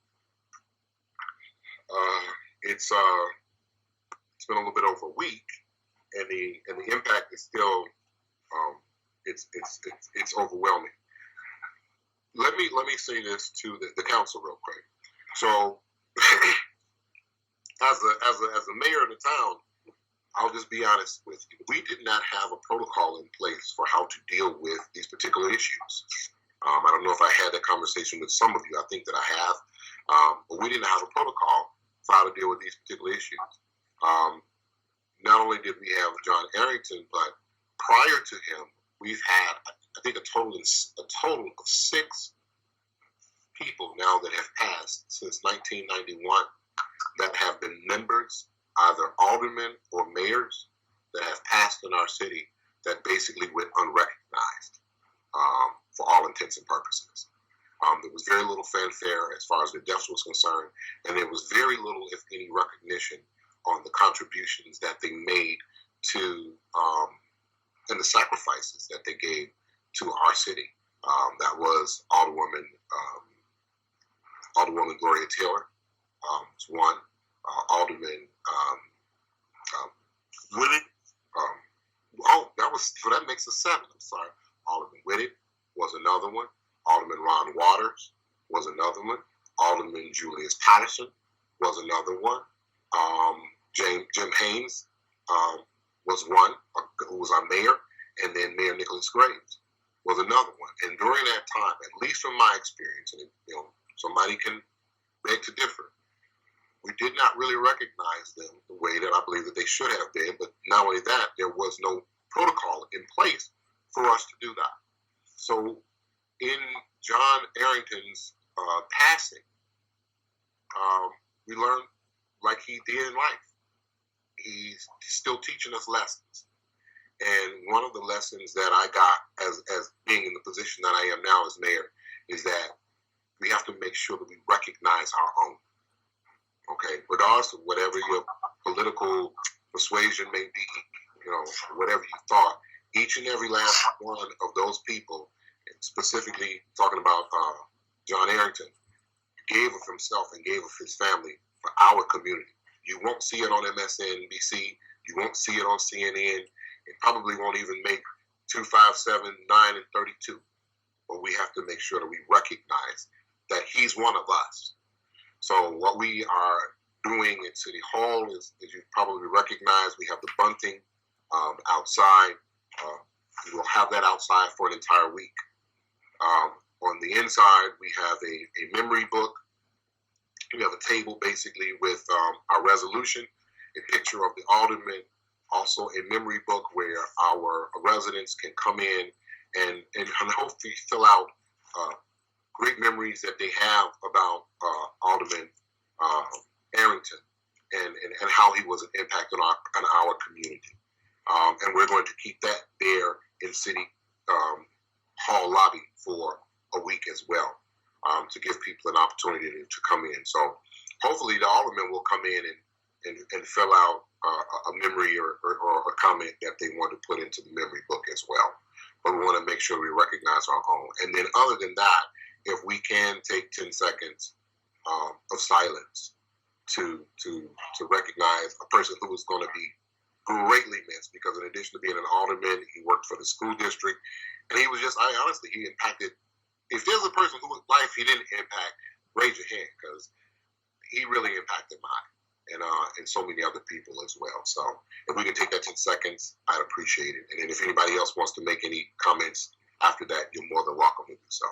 It's been a little bit over a week, and the impact is still it's overwhelming. Let me say this to the council real quick. So, as a mayor of the town, I'll just be honest with you. We did not have a protocol in place for how to deal with these particular issues. I don't know if I had that conversation with some of you. I think that I have. But we didn't have a protocol for how to deal with these particular issues. Not only did we have John Harrington, but prior to him, we've had, I think, a total of 6 people now that have passed since 1991 that have been members, either aldermen or mayors, that have passed in our city that basically went unrecognized for all intents and purposes. There was very little fanfare as far as the deaths was concerned, and there was very little, if any, recognition on the contributions that they made to and the sacrifices that they gave to our city. That was Alderwoman Gloria Taylor, was one. Alderman Whitted. That makes it 7. I'm sorry. Alderman Whitted was another one. Alderman Ron Waters was another one. Alderman Julius Patterson was another one. Jim Haynes was one, who was our mayor, and then Mayor Nicholas Graves was another one. And during that time, at least from my experience, and somebody can beg to differ, we did not really recognize them the way that I believe that they should have been. But not only that, there was no protocol in place for us to do that. So in John Harrington's passing, we learn like he did in life. He's still teaching us lessons. And one of the lessons that I got as being in the position that I am now as mayor is that we have to make sure that we recognize our own. Okay, regardless of whatever your political persuasion may be, whatever you thought, each and every last one of those people, and specifically talking about John Arrington, gave of himself and gave of his family for our community. You won't see it on MSNBC. You won't see it on CNN. It probably won't even make 2, 5, 7, 9, and 32. But we have to make sure that we recognize that he's one of us. So what we are doing in City Hall is, as you probably recognize, we have the bunting outside. We will have that outside for an entire week. On the inside, we have a memory book. We have a table basically with our resolution, a picture of the alderman, also a memory book where our residents can come in and hopefully fill out great memories that they have about Alderman Arrington and how he was an impact on our community. And we're going to keep that there in City Hall lobby for a week as well, to give people an opportunity to come in. So hopefully the aldermen will come in and fill out a memory or a comment that they want to put into the memory book as well. But we want to make sure we recognize our own. And then other than that, if we can take 10 seconds of silence to recognize a person who is going to be greatly missed, because in addition to being an alderman, he worked for the school district, and he was just, he impacted. If there's a person whose life he didn't impact, raise your hand, because he really impacted mine and so many other people as well. So if we can take that 10 seconds, I'd appreciate it. And then if anybody else wants to make any comments after that, you're more than welcome to do so.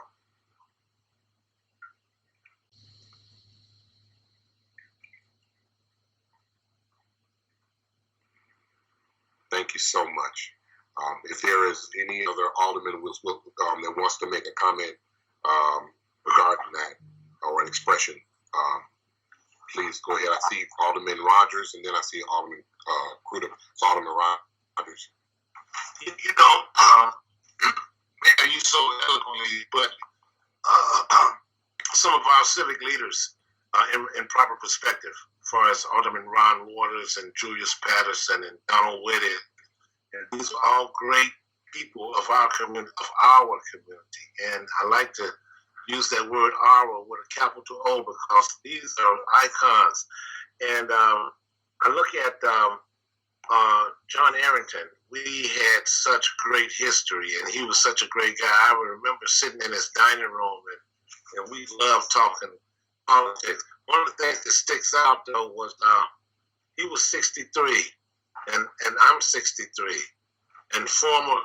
Thank you so much. If there is any other alderman that wants to make a comment regarding that or an expression, please go ahead. I see Alderman Rogers, and then I see Alderman Crudup. So Alderman Rogers. Mayor, you so eloquently, but some of our civic leaders in proper perspective, as far as Alderman Ron Waters and Julius Patterson and Donald Whitted, and these are all great people of our community, and I like to use that word "our" with a capital O, because these are icons. And I look at John Arrington. We had such great history, and he was such a great guy. I remember sitting in his dining room, and we loved talking politics. One of the things that sticks out, though, was he was 63, and I'm 63, and former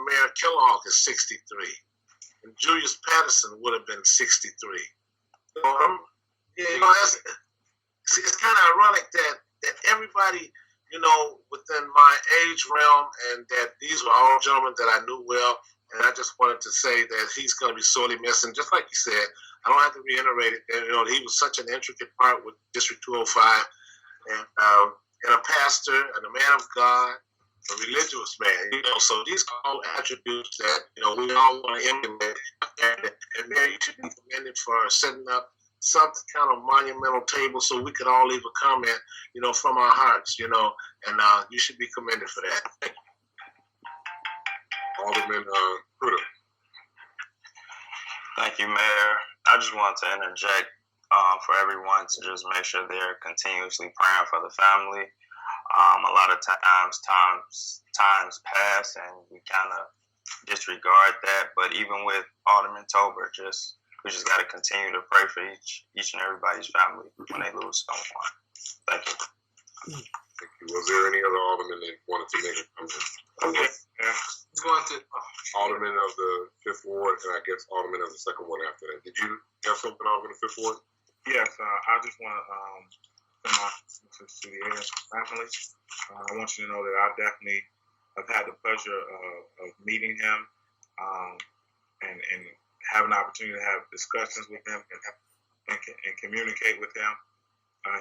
Mayor Kellogg is 63, and Julius Patterson would have been 63. So it's kind of ironic that everybody, within my age realm, and that these were all gentlemen that I knew well, and I just wanted to say that he's going to be sorely missed. And just like you said, I don't have to reiterate it. He was such an intricate part with District 205, and a pastor, and a man of God, a religious man. So these are all attributes that we all want to emulate. And Mary, you should be commended for setting up some kind of monumental table so we could all leave a comment, from our hearts, and you should be commended for that. Thank you. Alderman Crudup. Thank you, Mayor. I just wanted to interject for everyone to just make sure they're continuously praying for the family. A lot of times pass and we kind of disregard that. But even with Alderman Tolbert, we just got to continue to pray for each and everybody's family when they lose someone. Thank you. Thank you. Was there any other alderman that wanted to make a comment? Okay. Let's go on to Alderman of the 5th Ward, and I guess Alderman of the 2nd Ward after that. Did you have something, Alderman of the 5th Ward? Yes, I just want to send my condolences to the Arrington family. I want you to know that I definitely have had the pleasure of meeting him and have an opportunity to have discussions with him and communicate with him.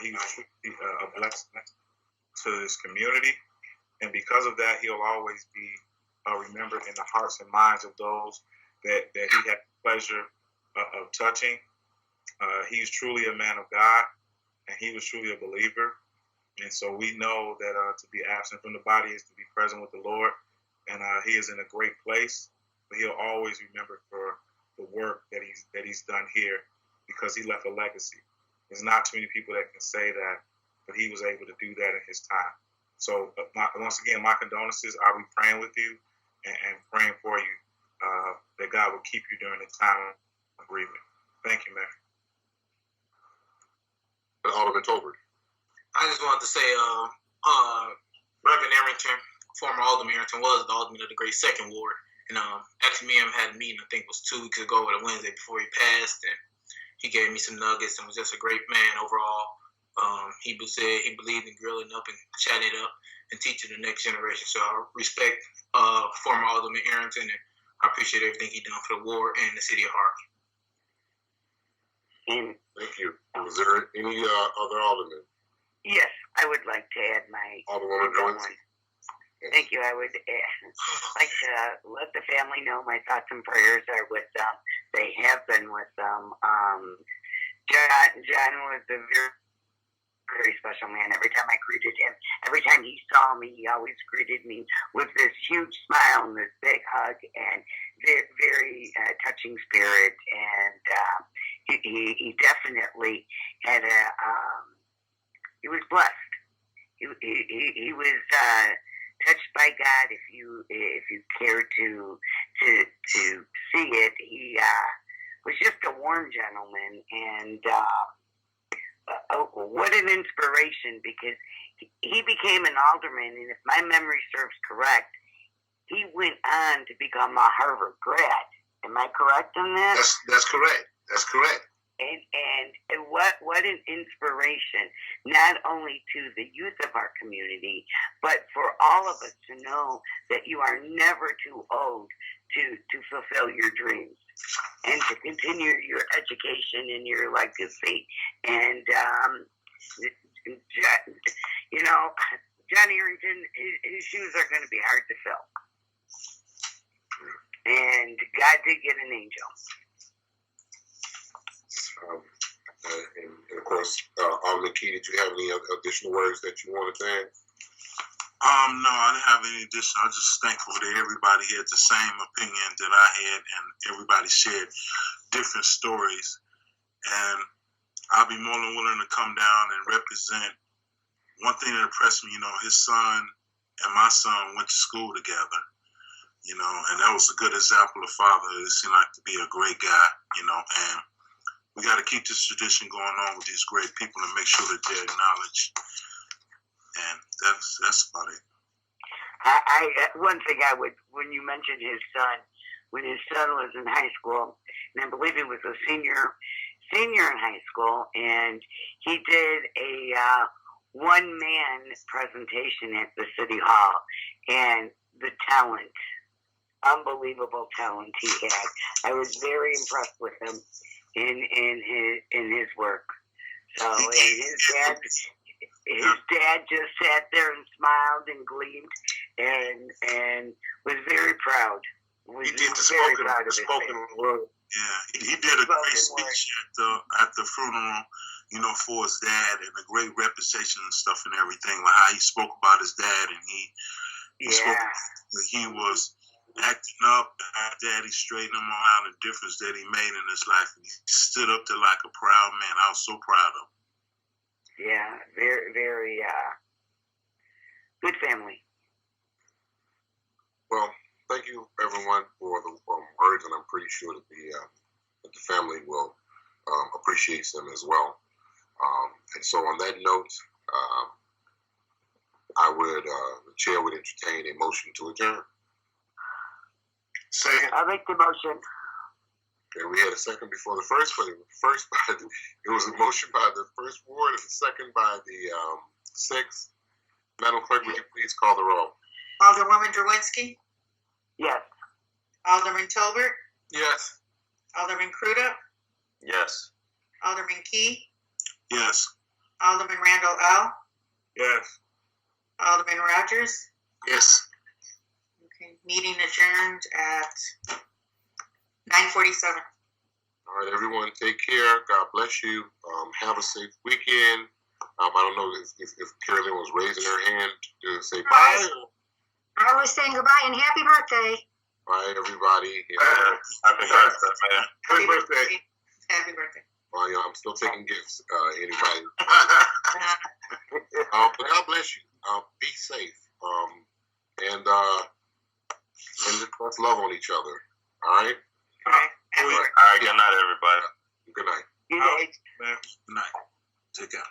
He was truly a blessing to this community, and because of that, he'll always be remembered in the hearts and minds of those that he had the pleasure of touching. He's truly a man of God, and he was truly a believer. And so we know that to be absent from the body is to be present with the Lord, and he is in a great place. But he'll always remember for the work that he's done here, because he left a legacy. There's not too many people that can say that, but he was able to do that in his time. So once again, my condolences. I'll be praying with you and praying for you that God will keep you during the time of bereavement. Thank you, man. Alderman Tolbert. I just wanted to say, Reverend Arrington, former Alderman Arrington, was the alderman of the Great Second Ward. And actually, me and him had a meeting, I think it was 2 weeks ago, or the Wednesday before he passed. And he gave me some nuggets and was just a great man overall. He said he believed in grilling up and chatting it up and teaching the next generation. So I respect former Alderman Arrington, and I appreciate everything he done for the ward and the city of Harvey. Thank you. Was there any other alderman? Yes, I would like to add my Alderwoman Jones. Thank you. I would like to let the family know my thoughts and prayers are with them. They have been with them. John was a very, very special man. Every time I greeted him, every time he saw me, he always greeted me with this huge smile and this big hug, and very, very touching spirit. And he definitely had he was blessed. He was touched by God. If you care to see it, he was just a warm gentleman, and what an inspiration, because he became an alderman, and if my memory serves correct, he went on to become a Harvard grad. Am I correct on that? That's correct. That's correct. And what an inspiration, not only to the youth of our community, but for all of us to know that you are never too old to fulfill your dreams and to continue your education and your legacy. And, you know, John Arrington, his shoes are going to be hard to fill. And God did get an angel. And of course, Alderman Key, did you have any additional words that you wanted to add? No, I didn't have any additional. I'm just thankful that everybody had the same opinion that I had, and everybody shared different stories. And I'll be more than willing to come down and represent. One thing that impressed me, you know, his son and my son went to school together, you know, and that was a good example of fatherhood. It seemed like to be a great guy, you know, and we got to keep this tradition going on with these great people and make sure that they're acknowledged. And that's about it. One thing I would, when you mentioned his son, when his son was in high school, and I believe he was a senior in high school, and he did a one-man presentation at the City Hall, and the talent, unbelievable talent he had. I was very impressed with him in his work. So, and his dad just sat there and smiled and gleamed and was very proud. He did the spoken word. Yeah, he did a great speech at the funeral, you know, for his dad, and a great reputation and stuff and everything, like how he spoke about his dad, and he spoke that he was acting up, how daddy straightened him out, the difference that he made in his life. And he stood up to like a proud man. I was so proud of him. Yeah, very, very good family. Well, thank you everyone for the words, and I'm pretty sure that the family will appreciate them as well. And so, on that note, the chair would entertain a motion to adjourn. Second. I'll make the motion. Okay, we had a second before the first, but it was a motion by the first ward and a second by the sixth. Madam Clerk, would you please call the roll? Alderwoman Drewinski? Yes. Alderman Tolbert? Yes. Alderman Crudup, Yes. Alderman Key, Yes. Alderman Randall L., Yes. Alderman Rogers. Yes. Okay, meeting adjourned at 9:47. All right, everyone, take care. God bless you. Have a safe weekend. I don't know if Carolyn was raising her hand to say bye. I was saying goodbye and happy birthday. Bye, everybody. Happy birthday, man. Happy birthday. Happy birthday. Well, I'm still taking gifts. Anybody? But God bless you. Be safe. And let's love on each other. All right. All right. All right. Good night, everybody. Good night. Good night. Good night. Take care.